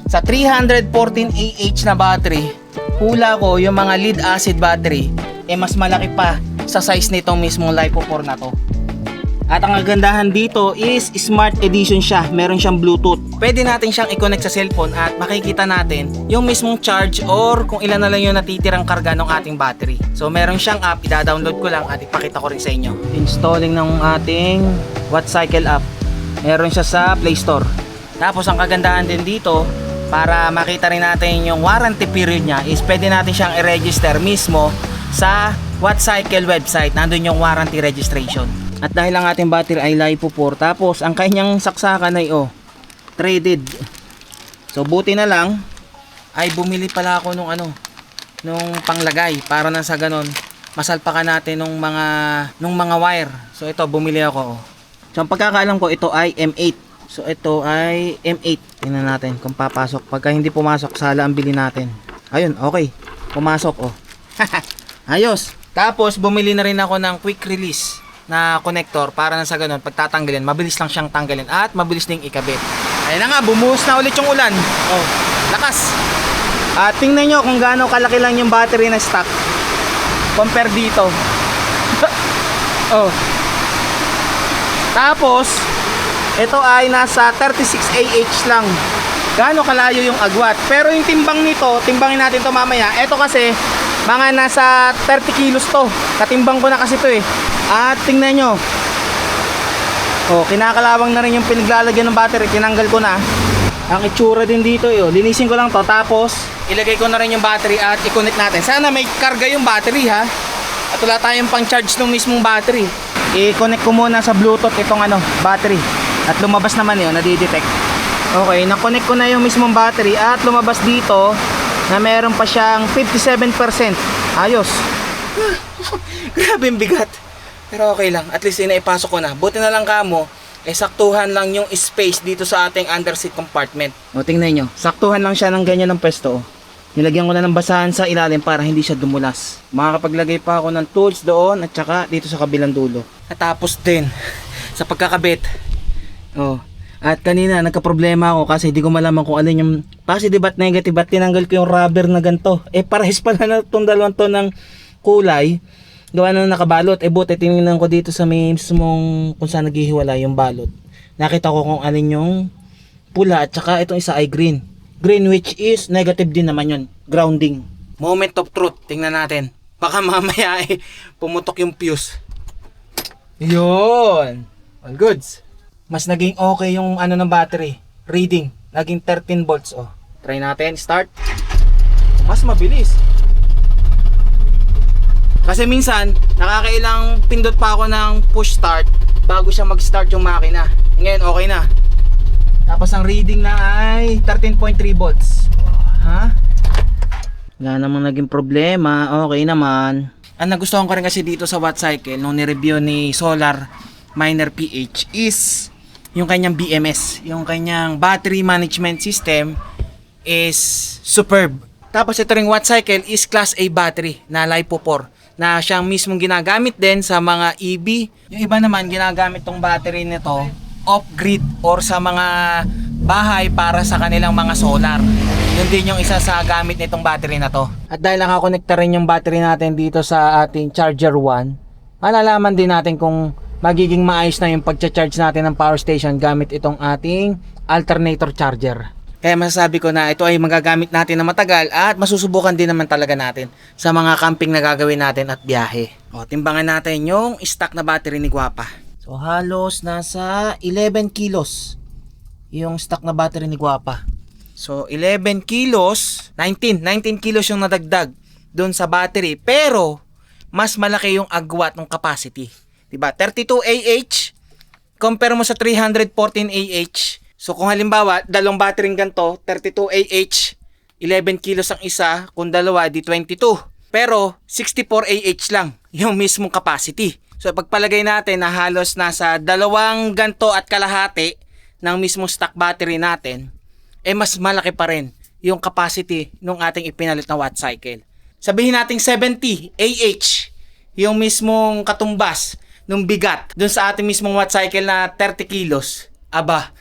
Sa 314 AH na battery, hula ko yung mga lead acid battery, eh mas malaki pa sa size nitong mismong LiPo4 na to. At ang kagandahan dito is Smart Edition siya. Meron siyang Bluetooth. Pwede natin siyang i-connect sa cellphone at makikita natin yung mismong charge or kung ilan na lang yung natitirang karga ng ating battery. So meron siyang app, ida-download ko lang at ipakita ko rin sa inyo. Installing ng ating Wattcycle app. Meron siya sa Play Store. Tapos ang kagandahan din dito, para makita rin natin yung warranty period niya, is pwede natin siyang i-register mismo sa Wattcycle website. Nandun yung warranty registration. At dahil ang ating battery ay LiPo4, tapos ang kanyang saksakan ay threaded. So buti na lang ay bumili pala ako nung panglagay para na sa ganon masalpakan natin nung mga wire. So ito bumili ako. So ang pagkakaalam ko ito ay M8. So ito ay M8. Tingnan natin kung papasok. Pagka hindi pumasok, sala ang bili natin. Ayun, okay. Pumasok Ayos. Tapos bumili na rin ako ng quick release na connector para na sa ganun pagtatanggalin, mabilis lang siyang tanggalin at mabilis ding ikabit. Ayun na nga, bumuhos na ulit yung ulan. Lakas. At tingnan nyo kung gaano kalaki lang yung battery na stock compare dito. Tapos ito ay nasa 36 AH lang. Gaano kalayo yung agwat. Pero yung timbang nito, timbangin natin to mamaya. Ito kasi mga nasa 30 kilos to. Katimbang ko na kasi to At tingnan nyo, kinakalawang na rin yung pinaglalagyan ng battery. Tinanggal ko na. Ang itsura din dito linisin ko lang to, tapos ilagay ko na rin yung battery at i-connect natin. Sana may karga yung battery ha. At wala tayong pang charge ng mismong battery. I-connect ko muna sa Bluetooth itong battery. At lumabas naman nadidetect. Okay, na-connect ko na yung mismong battery at lumabas dito na meron pa siyang 57%. Ayos. Grabe yung bigat. Pero okay lang, at least inaipasok ko na. Buti na lang kamo, saktuhan lang yung space dito sa ating underseat compartment. Tingnan nyo, saktuhan lang siya ng ganyan ng pwesto. Nilagyan ko na ng basahan sa ilalim para hindi siya dumulas. Makakapaglagay pa ako ng tools doon at saka dito sa kabilang dulo. At tapos din, sa pagkakabit. At kanina nagka-problema ako kasi hindi ko malaman kung alin yung positive at negative at tinanggal ko yung rubber na ganito. Parehas pala na itong dalawang to ng kulay. Gawa na nakabalot. Buti tinignan ko dito sa mismong kung saan naghihiwalay yung balot. Nakita ko kung alin yung pula at saka itong isa ay green. Green which is negative din naman yun. Grounding. Moment of truth. Tingnan natin. Baka mamaya pumutok yung fuse. Yun. All goods. Mas naging okay yung ng battery. Reading. Naging 13 volts. Try natin. Start. Mas mabilis. Kasi minsan, nakakailang pindot pa ako ng push start bago siya mag-start yung makina. Ngayon, okay na. Tapos ang reading na ay 13.3 volts. Wala namang naging problema. Okay naman. Ang nagustuhan ko rin kasi dito sa Wattcycle nung ni-review ni Solar Miner PH is yung kanyang BMS. Yung kanyang battery management system is superb. Tapos ito ring Wattcycle is Class A battery na LiPo4 na siyang mismong ginagamit din sa mga EV. Yung iba naman ginagamit tong battery nito off-grid or sa mga bahay para sa kanilang mga solar. Yun din yung isa sa gamit nitong battery na to. At dahil nakakonekta rin yung battery natin dito sa ating charger 1, malalaman din natin kung magiging maayos na yung pagcha-charge natin ng power station gamit itong ating alternator charger. Kaya masasabi ko na ito ay magagamit natin na matagal at masusubukan din naman talaga natin sa mga camping na gagawin natin at biyahe. Timbangan natin yung stock na battery ni Guapa. So halos nasa 11 kilos yung stock na battery ni Guapa. So, 11 kilos, 19 kilos yung nadagdag doon sa battery. Pero, mas malaki yung agwat ng capacity. Diba? 32 AH, compare mo sa 314 AH. So, kung halimbawa, dalawang battery ganito, 32 AH, 11 kilos ang isa, kung dalawa, di 22. Pero, 64 AH lang yung mismong capacity. So, pagpalagay natin na halos nasa dalawang ganto at kalahati ng mismong stock battery natin, mas malaki pa rin yung capacity ng ating ipinalit na watt cycle. Sabihin nating 70 AH, yung mismong katumbas ng bigat dun sa ating mismong watt cycle na 30 kilos. Aba,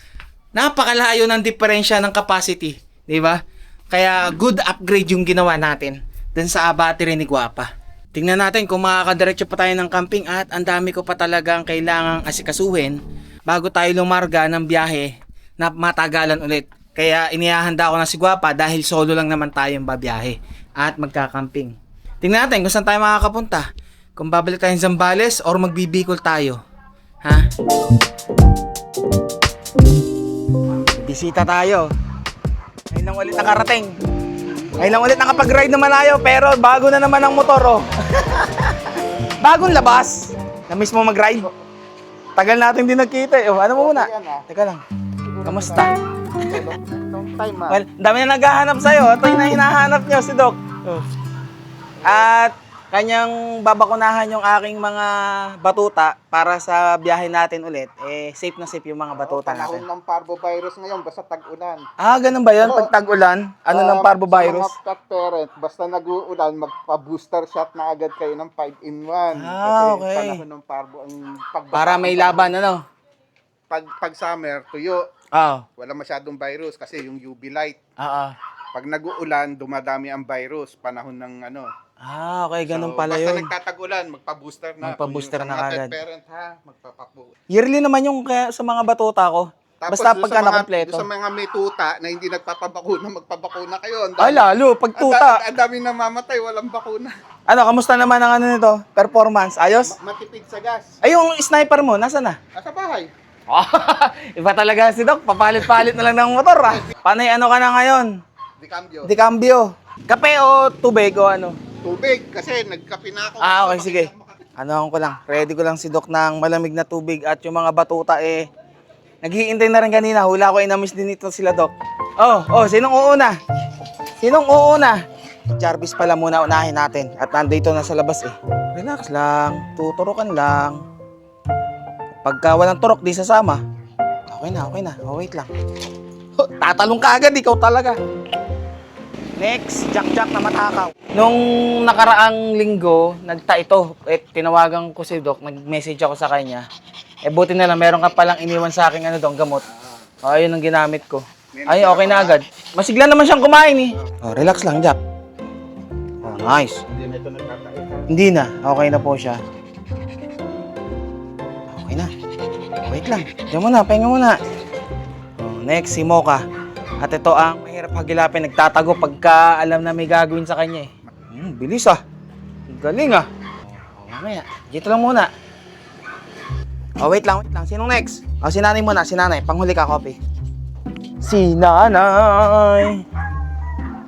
napakalayo ng diferensya ng capacity, di ba? Kaya good upgrade yung ginawa natin dun sa battery ni Guapa. Tingnan natin kung makakadiretso pa tayo ng camping at ang dami ko pa talagang kailangang asikasuhin bago tayo lumarga ng biyahe na matagalan ulit. Kaya inihahanda ko na si Guapa dahil solo lang naman tayong babiyahe at magkakamping. Tingnan natin kung saan tayo makakapunta. Kung babalik tayong Zambales or magbibikol tayo. Ha? Bisita tayo. Ngayon lang ulit nakarating. Ngayon lang ulit nakapag-ride na malayo pero bago na naman ang motor, oh. Bagong labas. Na-miss mo mag-ride? Tagal natin din nagkita eh. Oh, ano mo muna? Teka lang. Kamusta? Long time Well, dami na naghahanap sa'yo. Ito yung hinahanap niyo si Doc. At kanyang babakunahan yung aking mga batuta para sa biyahe natin ulit. Safe na safe yung mga batuta natin. Panahon ng parvovirus ngayon, basta tag-ulan. Ah, ganun ba yun? Pag tag-ulan, ano ng parvovirus? Sa mga pet parent, basta nag-uulan, magpa-booster shot na agad kayo ng 5-in-1. Ah, okay. Panahon ng parvo, ang pagbaba. Para may laban, ano? Pag summer, tuyo. Oo. Wala masyadong virus kasi yung UV light. Oo. Pag nag-uulan, dumadami ang virus. Panahon ng ano. Ah, okay. Ganun So, pala basta yun. nagtatag-ulan, magpa-booster na. Magpa-booster Kung na yung sa mga kagad. pet parent ha, magpapapo. Yearly naman yung kaya sa mga batuta ko. Tapos Basta doon pagka sa mga- nakompleto. doon sa mga may tuta na hindi nagpapabakuna, magpabakuna kayo. Ay, lalo. Pag tuta. Ang dami namamatay, walang bakuna. Ano, kamusta naman ang ano nito? Performance? Ayos? Matipid sa gas. Ay, yung sniper mo, nasa na? Nasa bahay. Iba talaga si Doc. Papalit-palit na lang ng motor, ah. Panay ano ka na ngayon? Di cambio. Di cambio. Kape o tubig o ano? Tubig kasi nagkape na ako. Ah, okay, sige. Ano ko lang, ready ko lang si Doc ng malamig na tubig at yung mga batuta naghihintay na rin kanina. Hula ko na-miss din ito sila, Doc. Oh, sinong uuna? Sinong uuna? Jarvis pala muna unahin natin at nandito na sa labas eh. Relax lang, tuturukan lang. Pagka walang turok, di sasama. Okay na. Oh, wait lang. Tatalong ka agad, ikaw talaga. Next, Jack na matakaw. Nung nakaraang linggo, ito. Tinawagan ko si Doc, nag-message ako sa kanya. Buti na lang, meron ka palang iniwan sa akin gamot. Ayun ang ginamit ko. Ay, okay na agad. Masigla naman siyang kumain eh. Oh, relax lang, Jack. Oh, nice. Hindi na ito nagkakait. Hindi na, okay na po siya. Okay na. Wait lang. Diyan muna, pahinga muna. Oh, next, si Mocha. At ito ang mahirap hagilapin. Nagtatago pagka alam na may gagawin sa kanya eh. Bilis ah. Galing ah. Oh, mamaya. Dito lang muna. Oh, wait lang. Sinong next? Oh, si nanay muna. Si nanay. Panghuli ka, copy. Si nanay.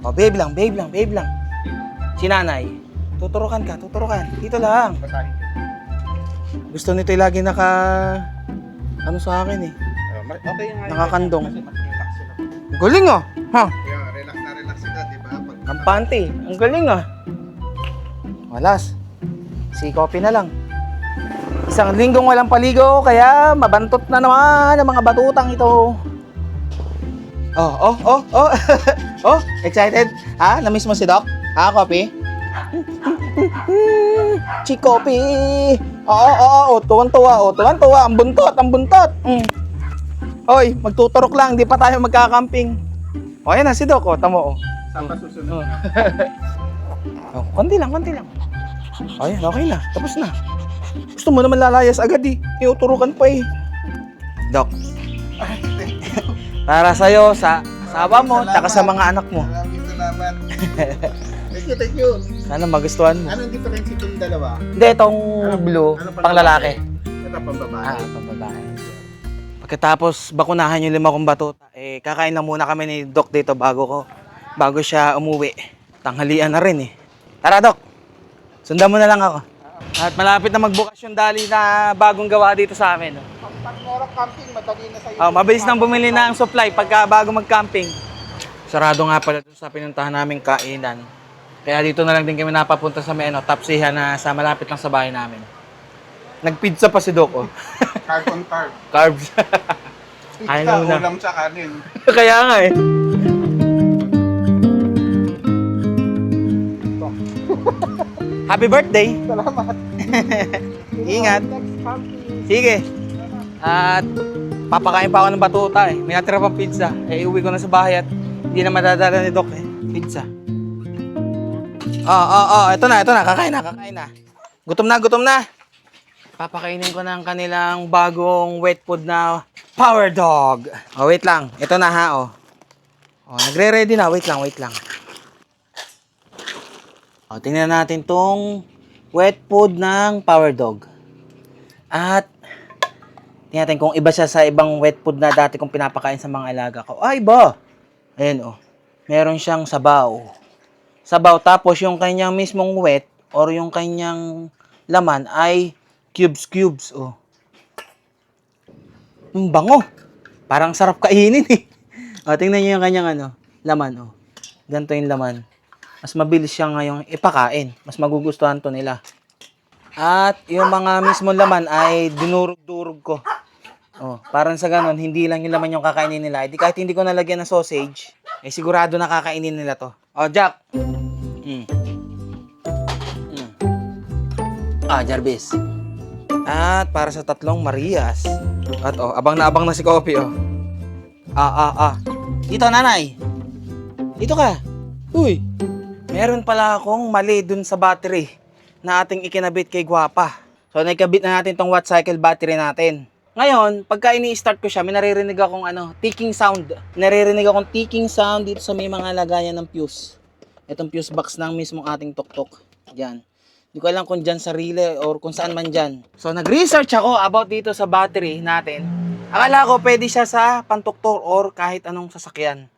Oh, babe lang. Si nanay. Tuturukan ka. Dito lang. Basahin ko. Gusto nito lagi ano sa akin eh. Okay nga. Nakakandong. Kasi mas relax sila. Ang galing ah. Ha? Kaya relax sila, di ba? Kampante. Ang galing ah. Walas. Si Coffee na lang. Isang linggong walang paligo, kaya mabantot na naman ang mga batutang ito. Oh. Oh, excited? Ha? Na-miss mo si Doc? Ha, Coffee? Si Coffee. Oo, tuwan-tuwa. Ang buntot. Hoy, magtuturok lang, di pa tayo magkakamping. O, ayan na si Doc, tamo. Saan pa susunod? Oh, konti lang. Ayan, okay na. Tapos na. Gusto mo naman lalayas agad eh. Iuturukan pa eh. Doc. Para sa'yo, sa asawa mo, tsaka sa mga anak mo. Maraming salamat. Thank you. Sana magustuhan mo. Anong difference itong dalawa? Hindi, itong blue, pang lalaki. Ito pang babae. Pang babae. Pagkatapos bakunahan yung 5 kong batuta, kakain lang muna kami ni Doc dito bago siya umuwi. Tanghalian na rin eh. Tara Doc, sundan mo na lang ako. At malapit na magbukas yung dali na bagong gawa dito sa amin. Pag meron camping, madali na sa'yo. Mabilis nang bumili na ang supply pagka bago mag-camping. Sarado nga pala doon sa pinuntahan naming kainan. Kaya dito na lang din kami napapunta sa may tapsihan na sa malapit lang sa bahay namin. Nagpizza pa si Doc oh. Carb on carb. Carbs. Ayun na muna. Ulam sa kanin. Kaya nga eh. Happy birthday! Salamat. Ingat! Next camping. Sige! At papakain pa ako ng batuta eh. May natira pang pizza. Uwi ko na sa bahay at hindi na madadala ni Doc eh. Pizza. Ito na. Kakain na. Gutom na. Papakainin ko ng kanilang bagong wet food na Power Dog. Wait lang. Ito na ha, nagre-ready na. Wait lang. Tingnan natin tong wet food ng Power Dog. At tingnan natin kung iba siya sa ibang wet food na dati kong pinapakain sa mga alaga ko. Ay, iba! Ayan, meron siyang sabaw. Tapos yung kanyang mismong wet or yung kanyang laman ay cubes. Bango. Parang sarap kainin eh. Tingnan niyo yung kanyang laman. Ganito yung laman. Mas mabilis siya ngayong ipakain. Mas magugustuhan to nila. At yung mga mismong laman ay dinurog-durog ko. Parang sa ganun, hindi lang yung laman yung kakainin nila. Kahit hindi ko nalagyan ng sausage, sigurado na kakainin nila to. Jack. Jarvis. At para sa tatlong Marias. At abang na si Coffee Dito, nanay. Dito ka. Uy. Meron pala akong mali dun sa battery na ating ikinabit kay Guapa. So, naikabit na natin tong watt cycle battery natin. Ngayon, pagka ini-start ko siya, may naririnig akong ticking sound. Naririnig akong ticking sound dito sa may mga lagayan ng fuse. Itong fuse box ng mismong ating tuktok. Diyan. Hindi ko alam kung dyan sa relay or kung saan man dyan. So, nag-research ako about dito sa battery natin. Akala ko pwede siya sa pantuktok or kahit anong sasakyan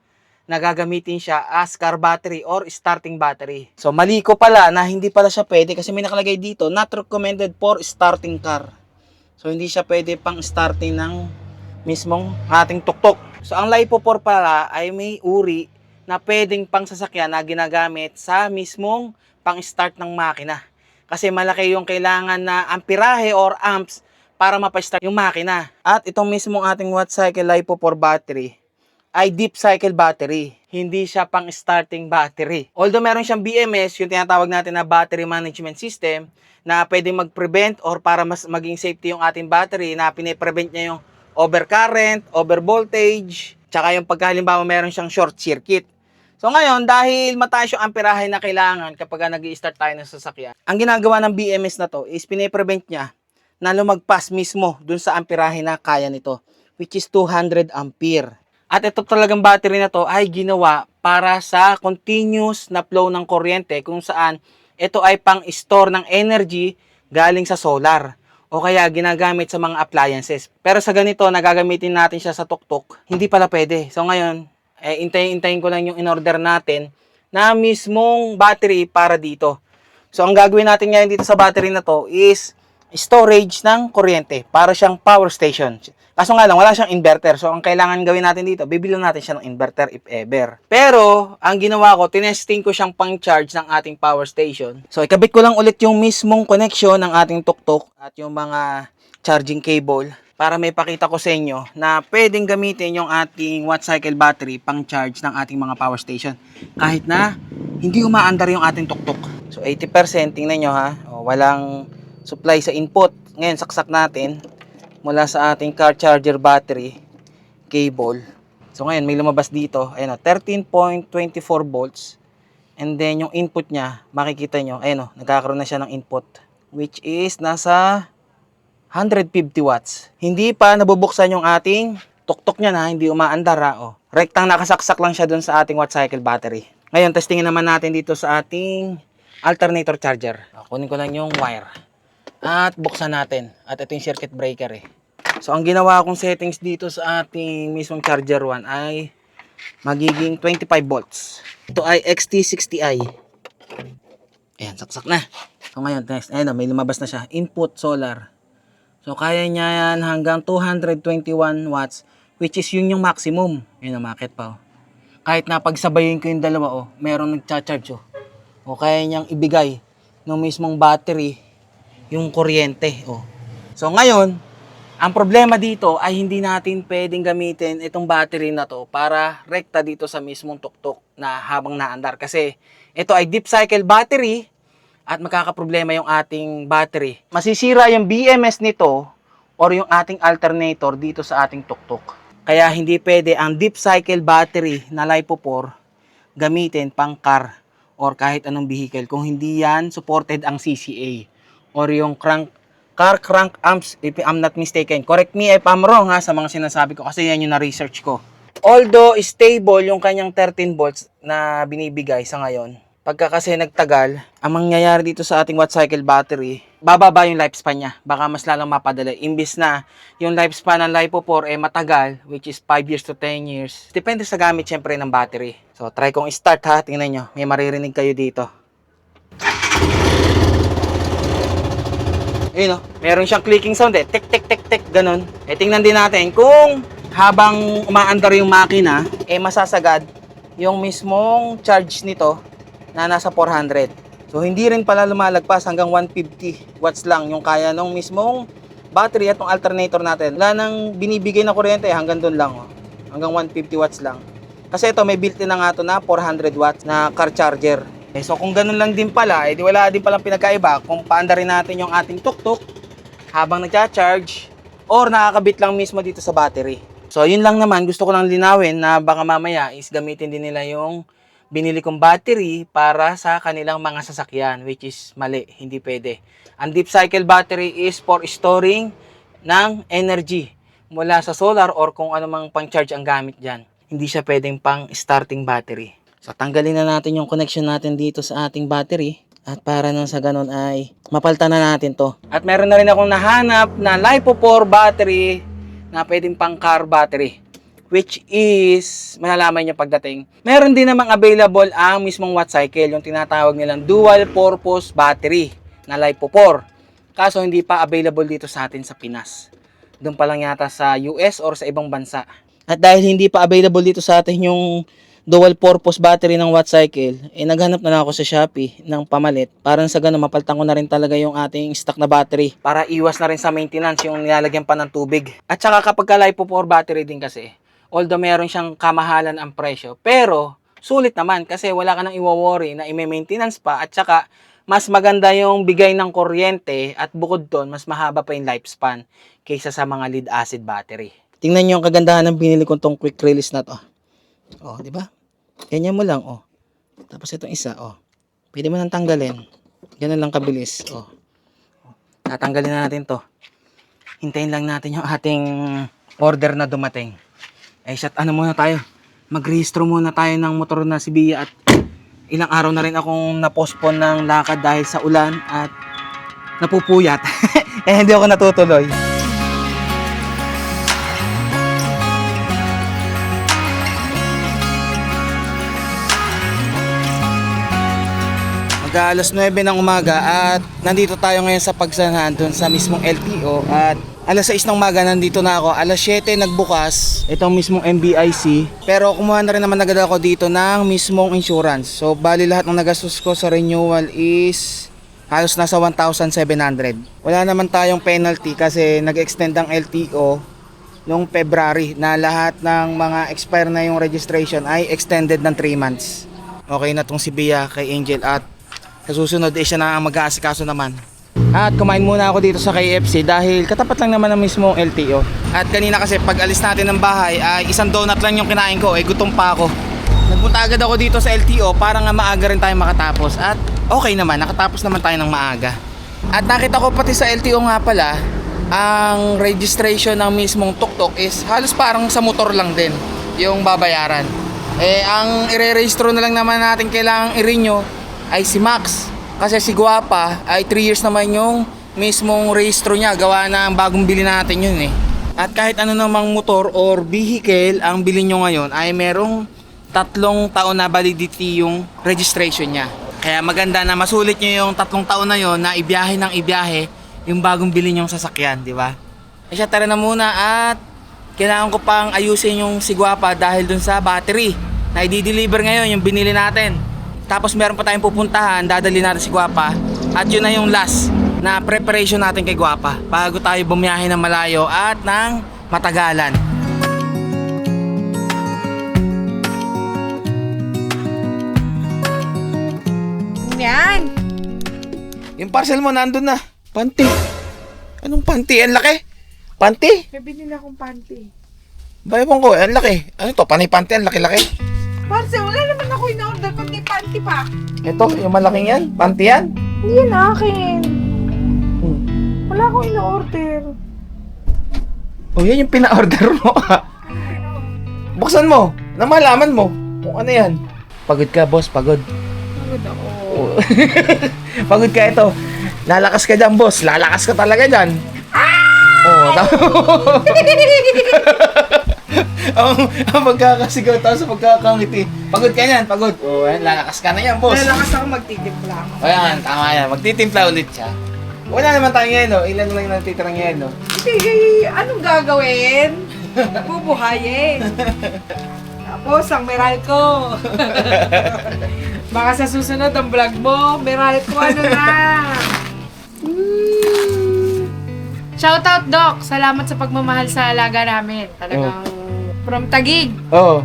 na gagamitin siya as car battery or starting battery. So, mali ko pala na hindi pala siya pwede kasi may nakalagay dito, not recommended for starting car. So, hindi siya pwede pang starting ng mismong ating tuktok. So, ang LiPo4 pala ay may uri na pwedeng pang sasakyan na ginagamit sa mismong pang start ng makina. Kasi malaki yung kailangan na amperahe or amps para mapa-start yung makina. At itong mismong ating watt cycle LiPo4 battery ay deep cycle battery. Hindi siya pang starting battery. Although meron siyang BMS, yung tinatawag natin na battery management system, na pwedeng mag-prevent or para mas maging safety yung ating battery, na pine-prevent niya yung overcurrent, overvoltage, tsaka yung pagkahalimbawa meron siyang short circuit. So ngayon, dahil mataas yung amperahe na kailangan kapag nag-i-start tayo ng sasakyan, ang ginagawa ng BMS na to is pine-prevent niya na lumagpas mismo dun sa amperahe na kaya nito, which is 200 ampere. At ito talagang battery na to ay ginawa para sa continuous na flow ng kuryente kung saan ito ay pang-store ng energy galing sa solar o kaya ginagamit sa mga appliances. Pero sa ganito, nagagamitin natin siya sa tuktok, hindi pala pwede. So ngayon, intayin ko lang yung in-order natin na mismong battery para dito. So ang gagawin natin ngayon dito sa battery na to is storage ng kuryente para siyang power station. Kaso nga lang, wala siyang inverter. So, ang kailangan gawin natin dito, bibili natin siya ng inverter if ever. Pero, ang ginawa ko, tinesting ko siyang pang-charge ng ating power station. So, ikabit ko lang ulit yung mismong connection ng ating tuktok at yung mga charging cable para may pakita ko sa inyo na pwedeng gamitin yung ating watt cycle battery pang-charge ng ating mga power station. Kahit na hindi umaandar yung ating tuktok. So, 80%, tingnan nyo ha, walang supply sa input. Ngayon, saksak natin mula sa ating car charger battery cable. So ngayon may lumabas dito, ayun 13.24 volts. And then yung input niya, makikita nyo, ayun nagkakaroon na siya ng input which is nasa 150 watts. Hindi pa nabubuksan yung ating tuktok niya na hindi umaandar Rektang nakasaksak lang siya dun sa ating watt cycle battery. Ngayon testingin naman natin dito sa ating alternator charger. Kunin ko lang yung wire. At buksan natin. At ito yung circuit breaker So ang ginawa kong settings dito sa ating mismong charger 1 ay magiging 25 volts. Ito ay XT60i. Ayan, saksak na. So ngayon, next, ayun, may lumabas na siya. Input solar. So kaya niya yan hanggang 221 watts, which is yun yung maximum. Ayun, market pa. Oh. Kahit napagsabayin ko yung dalawa, oh, merong nagcha-charge. Oh. O kaya niyang ibigay ng mismong battery yung kuryente. Oh. So ngayon, ang problema dito ay hindi natin pwedeng gamitin itong battery na to para rekta dito sa mismong tuktok na habang naandar. Kasi ito ay deep cycle battery at makakaproblema yung ating battery. Masisira yung BMS nito or yung ating alternator dito sa ating tuktok. Kaya hindi pwede ang deep cycle battery na LiPo 4 gamitin pang car or kahit anong vehicle kung hindi yan supported ang CCA or yung car crank amps, if I'm not mistaken. Correct me if I'm wrong ha sa mga sinasabi ko kasi yan yung na-research ko. Although stable yung kanyang 13 volts na binibigay sa ngayon, pagka kasi nagtagal, ang mangyayari dito sa ating watt cycle battery, bababa yung lifespan niya. Baka mas lalong mapadali. Imbis na yung lifespan ng LiPo 4 ay matagal, which is 5 years to 10 years. Depende sa gamit syempre ng battery. So try kong start ha, tingnan nyo. May maririnig kayo dito. Ayun o, meron siyang clicking sound eh. Tik, tik, tik, tik, ganun. Eh, tingnan din natin kung habang umaandar yung makina, eh masasagad yung mismong charge nito na nasa 400. So, hindi rin pala lumalagpas hanggang 150 watts lang yung kaya ng mismong battery at yung alternator natin. Wala nang binibigay na kuryente, hanggang doon lang. Oh. Hanggang 150 watts lang. Kasi ito, may built-in na nga ito na 400 watts na car charger. So kung ganun lang din pala, di wala din palang pinagkaiba kung paandarin natin yung ating tuktok habang nagcha-charge or nakakabit lang mismo dito sa battery. So yun lang naman, gusto ko lang linawin na baka mamaya is gamitin din nila yung binili kong battery para sa kanilang mga sasakyan, which is mali, hindi pwede. Ang deep cycle battery is for storing ng energy mula sa solar or kung anumang pang-charge ang gamit dyan. Hindi siya pwedeng pang starting battery. So, tanggalin na natin yung connection natin dito sa ating battery. At para nang sa ganun ay mapalitan na natin to. At meron na rin akong nahanap na LiPo 4 battery na pwedeng pang car battery. Which is, malalaman nyo pagdating. Meron din namang available ang mismong watt cycle. Yung tinatawag nilang dual purpose battery na LiPo 4. Kaso hindi pa available dito sa atin sa Pinas. Doon pa lang yata sa US or sa ibang bansa. At dahil hindi pa available dito sa atin yung dual purpose battery ng watt cycle, eh naghanap na lang ako sa Shopee ng pamalit. Parang sa ganun, mapalitan ko na rin talaga yung ating stock na battery para iwas na rin sa maintenance yung nilalagyan pa ng tubig. At saka kapag ka LiPo 4 battery din kasi, although meron siyang kamahalan ang presyo, pero sulit naman kasi wala ka nang iwo-worry na i-maintenance pa at saka mas maganda yung bigay ng kuryente at bukod doon, mas mahaba pa yung lifespan kaysa sa mga lead acid battery. Tingnan nyo ang kagandahan ng binili kong tong quick release na to. Oh, di ba? Ganyan mo lang, oh. Tapos itong isa, oh. Pwede mo nang tanggalin. Ganun lang kabilis, oh. Tatanggalin na natin to. Hintayin lang natin yung ating order na dumating. Eh, ano muna tayo? Mag-rehistro muna tayo ng motor na si Bia at ilang araw na rin akong na-postpone ng lakad dahil sa ulan at napupuyat. Eh, hindi ako natutuloy. Alas 9 ng umaga at nandito tayo ngayon sa pagsanahan doon sa mismong LTO at alas 6 ng umaga nandito na ako. Alas 7 nagbukas itong mismong MBIC pero kumuha na rin naman agad ako dito ng mismong insurance. So bali lahat ng nagastos ko sa renewal is halos nasa 1,700. Wala naman tayong penalty kasi nag-extend ang LTO noong February na lahat ng mga expire na yung registration ay extended ng 3 months. Okay na tong si Bia kay Angel at sa susunod eh siya na ang mag-aasikaso naman. At kumain muna ako dito sa KFC dahil katapat lang naman ang mismong LTO. At kanina kasi pag alis natin ng bahay ay isang donut lang yung kinain ko, eh gutom pa ako. Nagpunta agad ako dito sa LTO para nga maaga rin tayo makatapos. At okay naman, nakatapos naman tayo ng maaga. At nakita ko pati sa LTO nga pala, ang registration ng mismong tuktok is halos parang sa motor lang din yung babayaran. Eh ang ire-registro na lang naman natin kailangang i-renew ay si Max. Kasi si Guapa ay 3 years naman yung mismong rehistro niya. Gawa na ang bagong bili natin yun eh. At kahit ano namang motor or vehicle ang bilhin nyo ngayon ay merong 3 taon na validity yung registration niya. Kaya maganda na masulit nyo yung 3 taon na yon na ibiyahe ng ibiyahe yung bagong bilhin yung sasakyan, di ba? Eh siya, tara na muna at kailangan ko pang ayusin yung si Guapa dahil dun sa battery na i-deliver ngayon yung binili natin. Tapos meron pa tayong pupuntahan, dadali natin si Guapa at yun na yung last na preparation natin kay Guapa bago tayo bumiyahe ng malayo at ng matagalan. Yan. Yung parcel mo nandun na. Panty. Anong panty? Ang laki. Panty? May binili akong panty. Bayabong ko, ang laki. Ano to? Panay panty, ang laki-laki. Parce, wala naman ako in-order kundi panty pa. Ito, yung malaking yan. Panty yan. Hindi yan akin. Wala akong in-order. Oh, yan yung pina-order mo. Buksan mo. Na malaman mo. Kung ano yan. Pagod ka, boss. Pagod. Pagod ako. Pagod ka ito. Lalakas ka dyan, boss. Lalakas ka talaga dyan. Ang pagkakasigaw tapos sa pagkakangiti. Pagod ka yan, pagod. Lalakas ka na yan, boss. Lalakas ako magtitimpla ako. Ayan, tama yan. Magtitimpla ulit siya. Wala naman tayo ngayon, no? Ilan lang natitira ngayon, no? Hindi, anong gagawin? Bubuhayin. Tapos, ang Meralco. Baka sa susunod ang vlog mo, Meralco ano na. Shoutout, Doc. Salamat sa pagmamahal sa alaga namin. Talagang from Taguig Oo.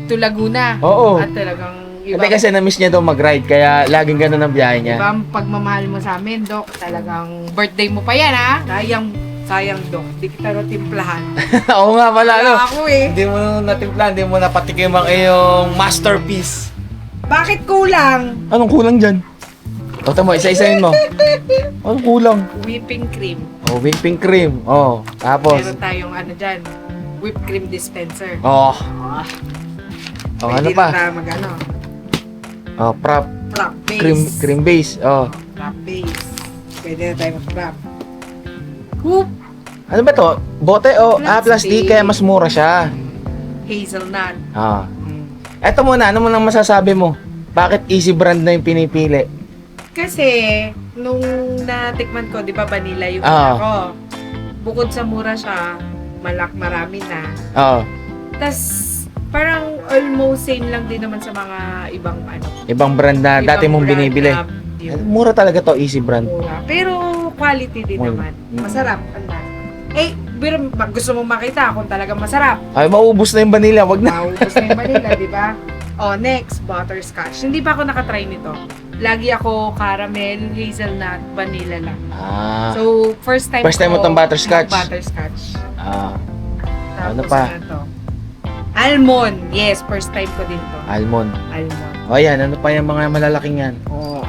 to Laguna. Oo. At talagang Hindi kasi na-miss niya daw mag-ride, kaya laging ganun ang biyahe niya. ibang pagmamahal mo sa amin, Doc. Talagang birthday mo pa yan, ha? Sayang, Doc. Di kita natimplahan. Oo nga pala, no? Wala ako eh. Hindi mo natimpla, hindi mo napatikim ang iyong masterpiece. Bakit kulang? Anong kulang dyan? O, tamo, isa-isayin mo. Anong kulang? Whipping cream. Oh, whipping cream. Oh, tapos. Meron tayong ano dyan, whipped cream dispenser. Oh. Ah, Oh, ano pwede pa? na tayo mag-ano, Oh, prop. prop base. Cream base. Oh. Prop base. Pwede na tayo mag-prop. Hoop. Ano ba to? Bote o Plastic. plastic, kaya mas mura siya. Hazelnut. Ah. Eto muna, ano mo nang masasabi mo? Bakit Easy Brand na yung pinipili? Kasi, nung natikman ko, di ba vanilla yung Ah. ko. Bukod sa mura siya, marami na. Oh, Tas parang almost same lang din naman sa mga ibang ano. ibang brand na ibang dati mong brand binibili. na yun. Mura talaga to, Easy Brand. Mura. Pero quality din Mura. naman. Masarap. Eh, pero gusto mong makita kung talaga masarap. Ay, maubos na yung vanilla, wag na. Maubos na yung vanilla, di ba? Oh, next, butterscotch. Hindi pa ako nakatry nito. Lagi ako caramel, hazelnut, vanilla lang. Ah. So, first time mo tong butterscotch? Butterscotch. Ah, Tapos Ano pa? to? Almond. Yes, first time ko din to. almond. Almond. O yan, ano pa yung mga malalaking yan? Oh.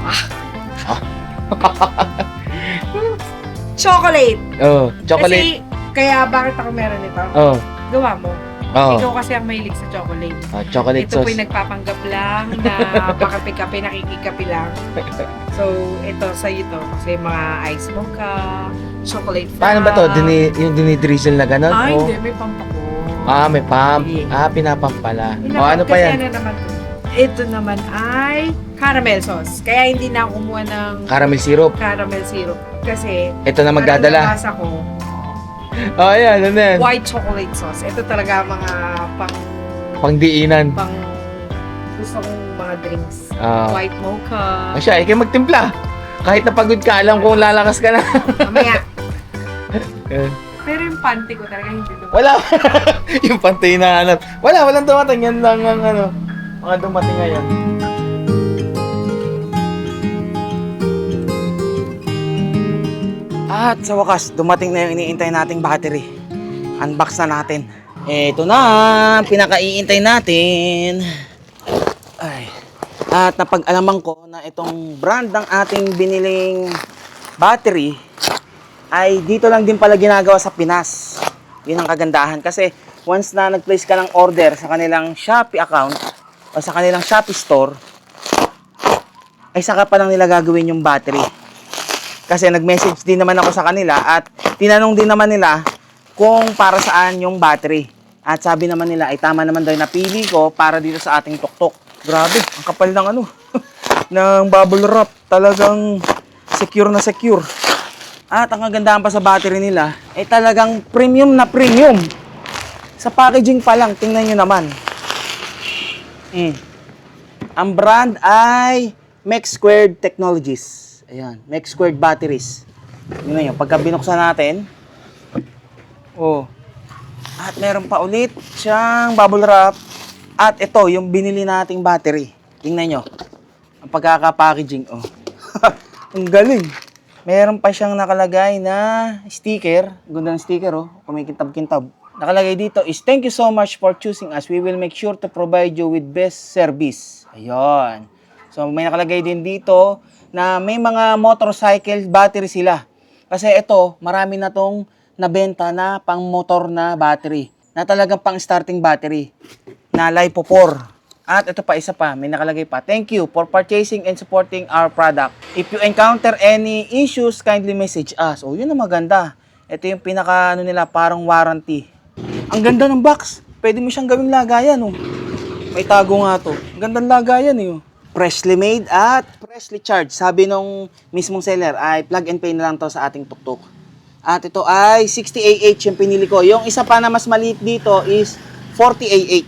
Chocolate. Oh, chocolate. Kasi, kaya bakit ako meron ito? Oh, Gawa mo. oh. Ikaw kasi ang mahilig sa chocolate. Oh, chocolate Ito sauce. po'y nagpapanggap lang na pakape-kape, nakikikape lang. So, ito sa'yo to. Kasi mga ice mocha, chocolate froth. Paano ba to? Yung dinidrizzle na gano'n? Ay, Oh. hindi. May pump ako. Ah, may pump. Hindi. Ah, pinapump pala. Pinapump O, ano pa kasi yan? ano naman to? Ito naman ay caramel sauce. Kaya hindi na ako kumuha ng Caramel syrup. caramel syrup. Kasi, Ito na magdadala. parang nabasa ko, Oh, ayan, ano yan? white chocolate sauce. Ito talaga mga Pangdiinan. pang gusto kong mga drinks. Ah. White mocha. Ah, siya, ikaw magtimpla. Kahit napagod ka, alam kung lalakas ka na. Mamaya. Eh, Pero yung panty ko talaga hindi dumating. Wala. Yung pantay na hanap. Walang dumating. Yan lang ang ano, mga dumating ngayon. At sa wakas, dumating na yung iniintay nating battery. Unbox na natin. Eto na, pinakaiintay natin. Ay. At napag-alaman ko na itong brand ng ating biniling battery ay dito lang din pala ginagawa sa Pinas. Yun ang kagandahan kasi once na nag-place ka ng order sa kanilang Shopee account o sa kanilang Shopee store, ay saka pa lang nila gagawin yung battery. Kasi nag-message din naman ako sa kanila at tinanong din naman nila kung para saan yung battery. At sabi naman nila, ay tama naman daw yung napili ko para dito sa ating tuktok. Grabe, ang kapal ng ano, ng bubble wrap. Talagang secure na secure. At ang kagandahan pa sa battery nila, ay talagang premium na premium. Sa packaging pa lang, tingnan nyo naman. Ang brand ay Max Squared Technologies. Ayan, Max Squared Batteries. Tingnan nyo, pagka binuksan natin, at meron pa ulit siyang bubble wrap. At ito, yung binili nating battery. Tingnan nyo, ang pagkaka-packaging, ang galing. Meron pa siyang nakalagay na sticker. Ganda ng sticker, kumikintab-kintab. Nakalagay dito is, "Thank you so much for choosing us. We will make sure to provide you with best service." Ayun. So, may nakalagay din dito na may mga motorcycle battery sila. Kasi ito, marami na tong nabenta na pang motor na battery. Na talagang pang starting battery. Na LiPo 4. At ito pa, isa pa, may nakalagay pa, "Thank you for purchasing and supporting our product. If you encounter any issues, kindly message us." Yun ang maganda. Ito yung pinaka, nila, parang warranty. Ang ganda ng box. Pwede mo siyang gawing lagayan, May tago nga to. Ang gandang lagayan, Freshly made at freshly charged. Sabi nung mismong seller ay plug and play na lang to sa ating tuktok. At ito ay 60 Ah yung pinili ko. Yung isa pa na mas maliit dito is 40 Ah.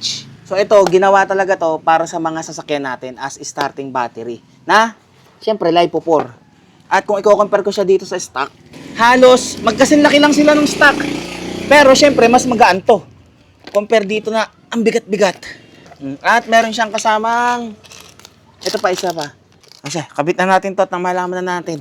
So ito, ginawa talaga to para sa mga sasakyan natin as starting battery. Na, syempre, LiPo 4. At kung i-compare ko siya dito sa stock, halos magkasinlaki lang sila ng stock. Pero syempre, mas magaan to. Compare dito na, ang bigat-bigat. At meron siyang kasamang, ito pa, isa pa. Kasi, kabit na natin to at malaman na natin.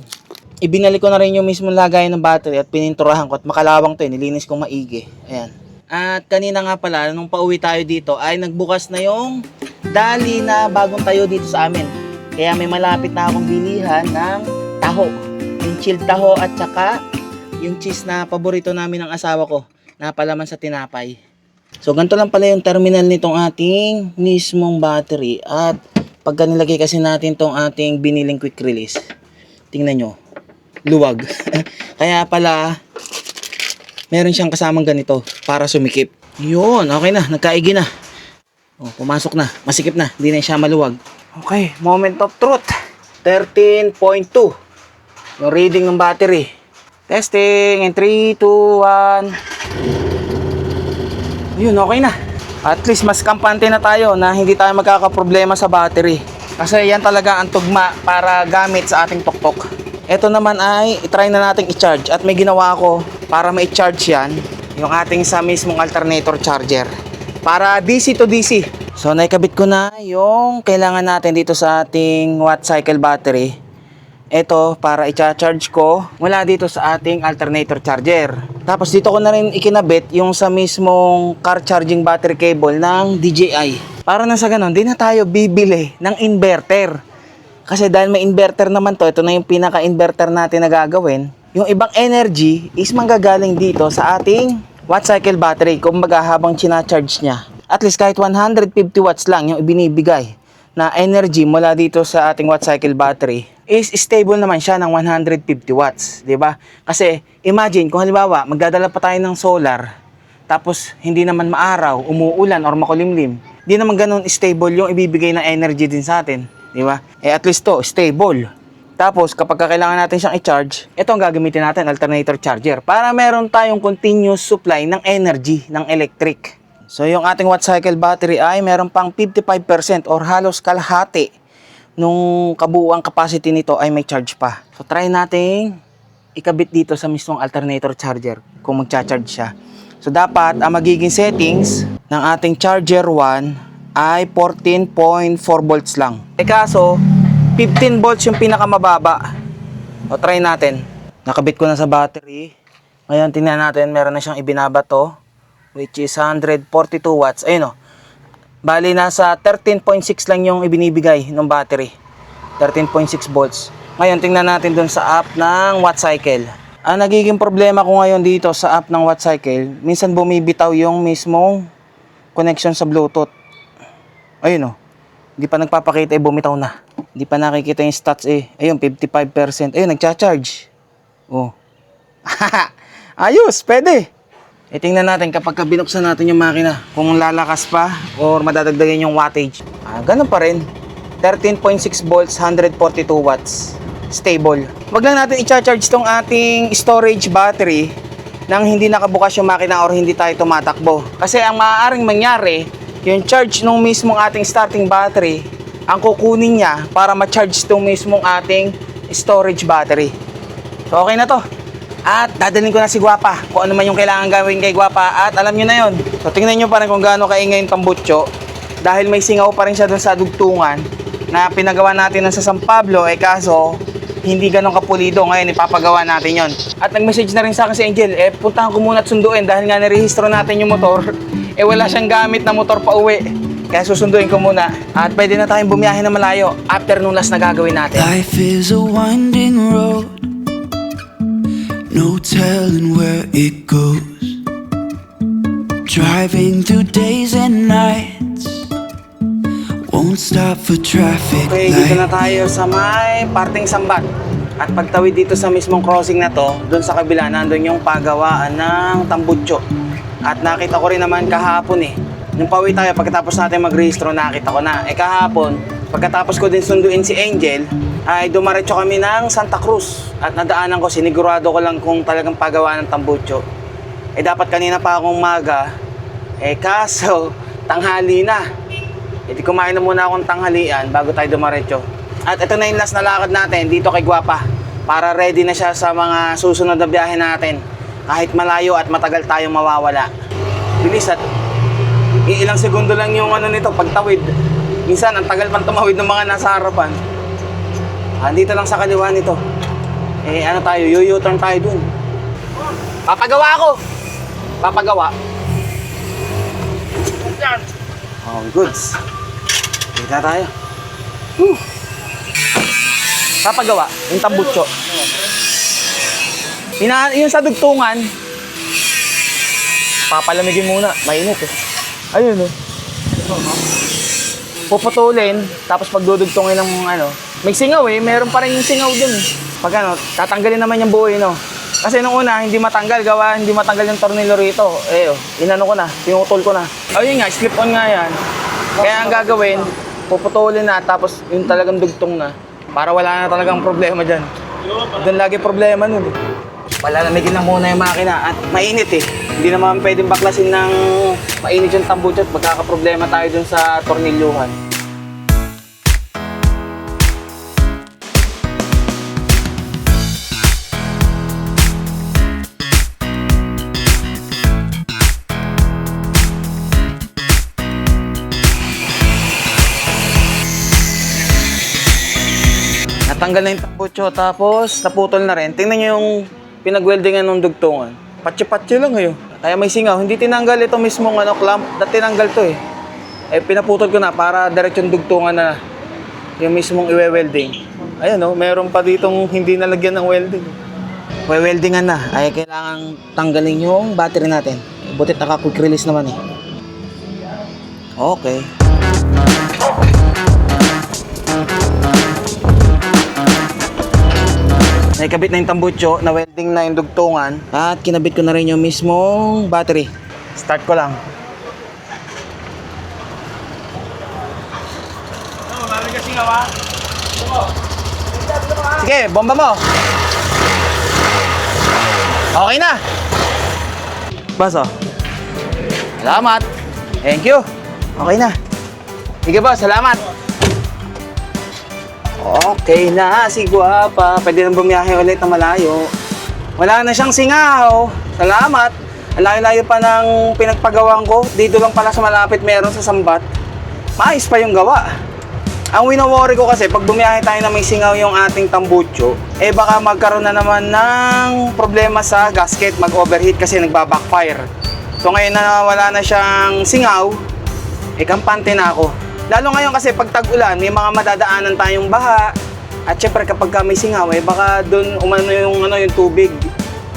Ibinalik ko na rin yung mismong lagayan ng battery at pininturahan ko at makalawang to, nilinis kong maigi. Ayan. At kanina nga pala, nung pauwi tayo dito, ay nagbukas na yung dali na bagong tayo dito sa amin. Kaya may malapit na akong bilihan ng taho. Yung chilled taho at saka yung cheese na paborito namin ng asawa ko. Napalaman sa tinapay. So, ganito lang pala yung terminal nitong ating mismong battery. At pagka nilagay kasi natin tong ating biniling quick release, tingnan nyo, luwag. Kaya pala, meron siyang kasamang ganito para sumikip. Yun, okay na, nagkaigi na. Pumasok na, masikip na, hindi na siya maluwag. Okay, moment of truth. 13.2. Yung reading ng battery. Testing in 3, 2, 1. Ayun, okay na. At least mas kampante na tayo na hindi tayo magkakaproblema sa battery. Kasi yan talaga ang tugma para gamit sa ating tuktok. Ito naman ay itry na natin i-charge. At may ginawa ako para ma-charge yan, yung ating sa mismong alternator charger. Para DC to DC. So naikabit ko na yung kailangan natin dito sa ating watt cycle battery. Ito, para i-charge ko mula dito sa ating alternator charger. Tapos dito ko na rin ikinabit yung sa mismong car charging battery cable ng DJI. Para na sa ganun, di na tayo bibili ng inverter. Kasi dahil may inverter naman to, ito na yung pinaka-inverter natin na gagawin. Yung ibang energy is manggagaling dito sa ating watt cycle battery. Kumbaga habang china-charge niya. At least kahit 150 watts lang yung ibinibigay na energy mula dito sa ating watt cycle battery is stable naman siya ng 150 watts, di ba? Kasi imagine kung halimbawa magdadala pa tayo ng solar tapos hindi naman maaraw, umuulan or makulimlim, di naman ganun stable yung ibibigay na energy din sa atin, di ba? At least to stable. Tapos kapag kailangan natin siyang i-charge, ito ang gagamitin natin, alternator charger, para meron tayong continuous supply ng energy ng electric. So yung ating watt cycle battery ay meron pang 55% or halos kalahati nung kabuuang capacity nito ay may charge pa. So try nating ikabit dito sa mismong alternator charger kung magcha-charge siya. So dapat ang magiging settings ng ating charger 1 ay 14.4 volts lang. Kaso 15 volts yung pinakamababa. So try natin. Nakabit ko na sa battery. Ngayon tingnan natin, meron na siyang ibinabato, which is 142 watts. Ayun o. Bali, nasa 13.6 lang yung ibinibigay ng battery. 13.6 volts. Ngayon, tingnan natin dun sa app ng watt cycle. Ang nagiging problema ko ngayon dito sa app ng watt cycle, minsan bumibitaw yung mismong connection sa Bluetooth. Ayun o. Hindi pa nagpapakita, bumitaw na. Hindi pa nakikita yung stats Ayun, 55%. Ayun, nagcha-charge. Oh. Ayos, pwede. tingnan natin kapag binuksan natin yung makina kung lalakas pa or madadagdagan yung wattage. Ganun pa rin. 13.6 volts, 142 watts. Stable. Wag lang natin i-charge tong ating storage battery nang hindi nakabukas yung makina or hindi tayo tumatakbo. Kasi ang maaaring mangyari, yung charge nung mismong ating starting battery, ang kukunin niya para ma-charge tong mismong ating storage battery. So okay na to. At dadalhin ko na si Guapa kung ano man yung kailangan gawin kay Guapa. At alam nyo na yon. So tingnan nyo pa rin kung gaano kaingay yung tambutso. Dahil may singaw pa rin siya dun sa dugtungan na pinagawa natin nun sa San Pablo. Kaso hindi ganun kapulido. Ngayon ipapagawa natin yon. At nag-message na rin sa akin si Angel, puntahan ko muna at sunduin dahil nga nirehistro natin yung motor. Wala siyang gamit na motor pa uwi. Kaya susunduin ko muna. At pwede na tayong bumiyahe na malayo after nung last na gagawin natin. Life is a winding road, no telling where it goes. Driving through days and nights, won't stop for traffic Okay, dito na lights. tayo sa may parting Sambat. At pagtawid dito sa mismong crossing na to, doon sa kabila, nandun yung pagawaan ng tambutso. At nakita ko rin naman kahapon nung pauwi tayo pagkatapos natin mag-rehistro, nakita ko na. Kahapon, pagkatapos ko din sunduin si Angel, ay dumaretso kami ng Santa Cruz. At nadaanan ko, sinigurado ko lang kung talagang pagawaan ng tambutso. Dapat kanina pa akong maga, kaso tanghali na. Di kumain na muna akong tanghalian bago tayo dumaretso. At ito na yung last na lakad natin dito kay Guapa para ready na siya sa mga susunod na biyahe natin. Kahit malayo at matagal tayong mawawala. Bilis at ilang segundo lang yung nito pagtawid. Minsan ang tagal pang tumawid ng mga nasa harapan. Dito lang sa kaliwa nito. Tayo, U-turn tayo dun. Papagawa ako! Papagawa. Oh, goods. Dito na tayo. Whew. Papagawa, yung tambutso. Yung sa dugtungan, papalamigin muna. Mainit Ayun Puputulin, tapos pagdudugtungin ng may singaw meron pa rin yung singaw dun Pag tatanggalin naman yung buo Kasi nung una, hindi matanggal yung tornilyo rito. Inano ko na, pinutol ko na. Ayun nga, slip-on nga yan. Kaya ang gagawin, puputulin na, tapos yung talagang dugtong na. Para wala na talagang problema dyan. Doon lagi problema nun Palalamigin lang muna yung makina at mainit Hindi naman pwedeng baklasin ng mainit yung tambutso at magkakaproblema tayo dun sa tornilyuhan. Natanggal na yung tambutso tapos naputol na rin. Tingnan nyo yung pinag-weldingan ng dugtungan. Patsi-patsi lang Kaya may singaw. Hindi tinanggal ito mismong clamp. Tinanggal to pinaputol ko na para diretsong dugtungan na yung mismong iwe-welding. Ayun meron pa ditong hindi nalagyan ng welding. We-weldingan na. Ay kailangan tanggalin yung battery natin. Butit naka-quick release naman Okay. Nakikabit na yung tambutso, na-welding na yung dugtungan at kinabit ko na rin yung mismong battery. Start ko lang. Sige, bomba mo. Okay na. Boss Salamat. Thank you. Okay na. Sige boss, salamat. Okay na si Guapa. Pwede nang bumiyahe ulit na malayo. Wala na siyang singaw. Salamat. Ang layo-layo pa ng pinagpagawaan ko. Dito lang pala sa malapit meron sa Sambat. Maayos pa yung gawa. Ang wino-worry ko kasi pag bumiyahe tayo na may singaw yung ating tambutso, baka magkaroon na naman ng problema sa gasket, mag-overheat kasi nagba-backfire. So ngayon na wala na siyang singaw, kampante na ako. Lalo ngayon kasi pag tag-ulan, may mga madadaanan tayong baha. At syempre kapag may singaw, baka doon umano yung tubig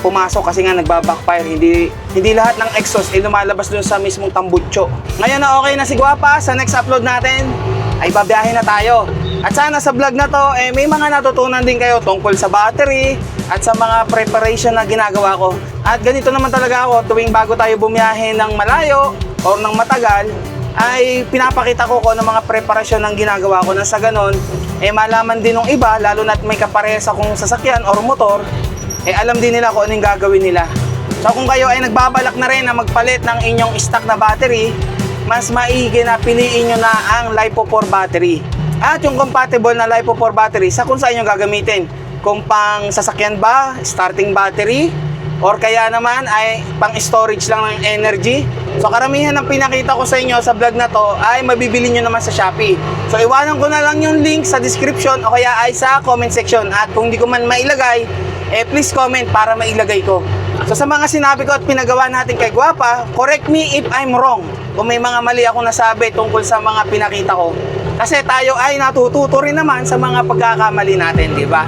pumasok kasi nga nagba-backfire. Hindi lahat ng exhaust lumalabas doon sa mismong tambutso. Ngayon na okay na si Guapa, sa next upload natin ay babiyahe na tayo. At sana sa vlog na to, may mga natutunan din kayo tungkol sa battery, at sa mga preparation na ginagawa ko. At ganito naman talaga ako tuwing bago tayo bumiyahe ng malayo o ng matagal, ay pinapakita ko kung ano mga preparasyon ng ginagawa ko na sa ganon, malaman din ng iba, lalo na't may kaparehas akong sasakyan or motor, alam din nila kung anong gagawin nila. So kung kayo ay nagbabalak na rin na magpalit ng inyong stock na battery, mas maigi na piliin nyo na ang LiPo4 battery. At yung compatible na LiPo4 battery sa kung saan nyo gagamitin. Kung pang sasakyan ba, starting battery, or kaya naman ay pang storage lang ng energy. So karamihan ng pinakita ko sa inyo sa vlog na to ay mabibili nyo naman sa Shopee. So iwanan ko na lang yung link sa description o kaya ay sa comment section. At kung di ko man mailagay, please comment para mailagay ko. So sa mga sinabi ko at pinagawa natin kay Guapa, correct me if I'm wrong. Kung may mga mali ako nasabi tungkol sa mga pinakita ko. Kasi tayo ay natututo rin naman sa mga pagkakamali natin, di ba?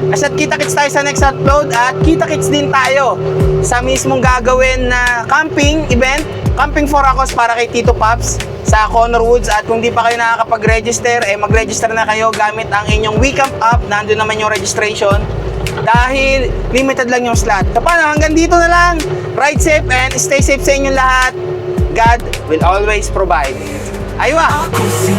Kasi kita-kits tayo sa next upload at kita-kits din tayo sa mismong gagawin na camping event, Camping for Acos para kay Tito Pops sa Connor Woods. At kung di pa kayo nakakapag-register, mag-register na kayo gamit ang inyong WeCamp app. Nandun naman yung registration dahil limited lang yung slot. So paano, hanggang dito na lang. Ride safe and stay safe sa inyong lahat. God will always provide. Aywa! Ako si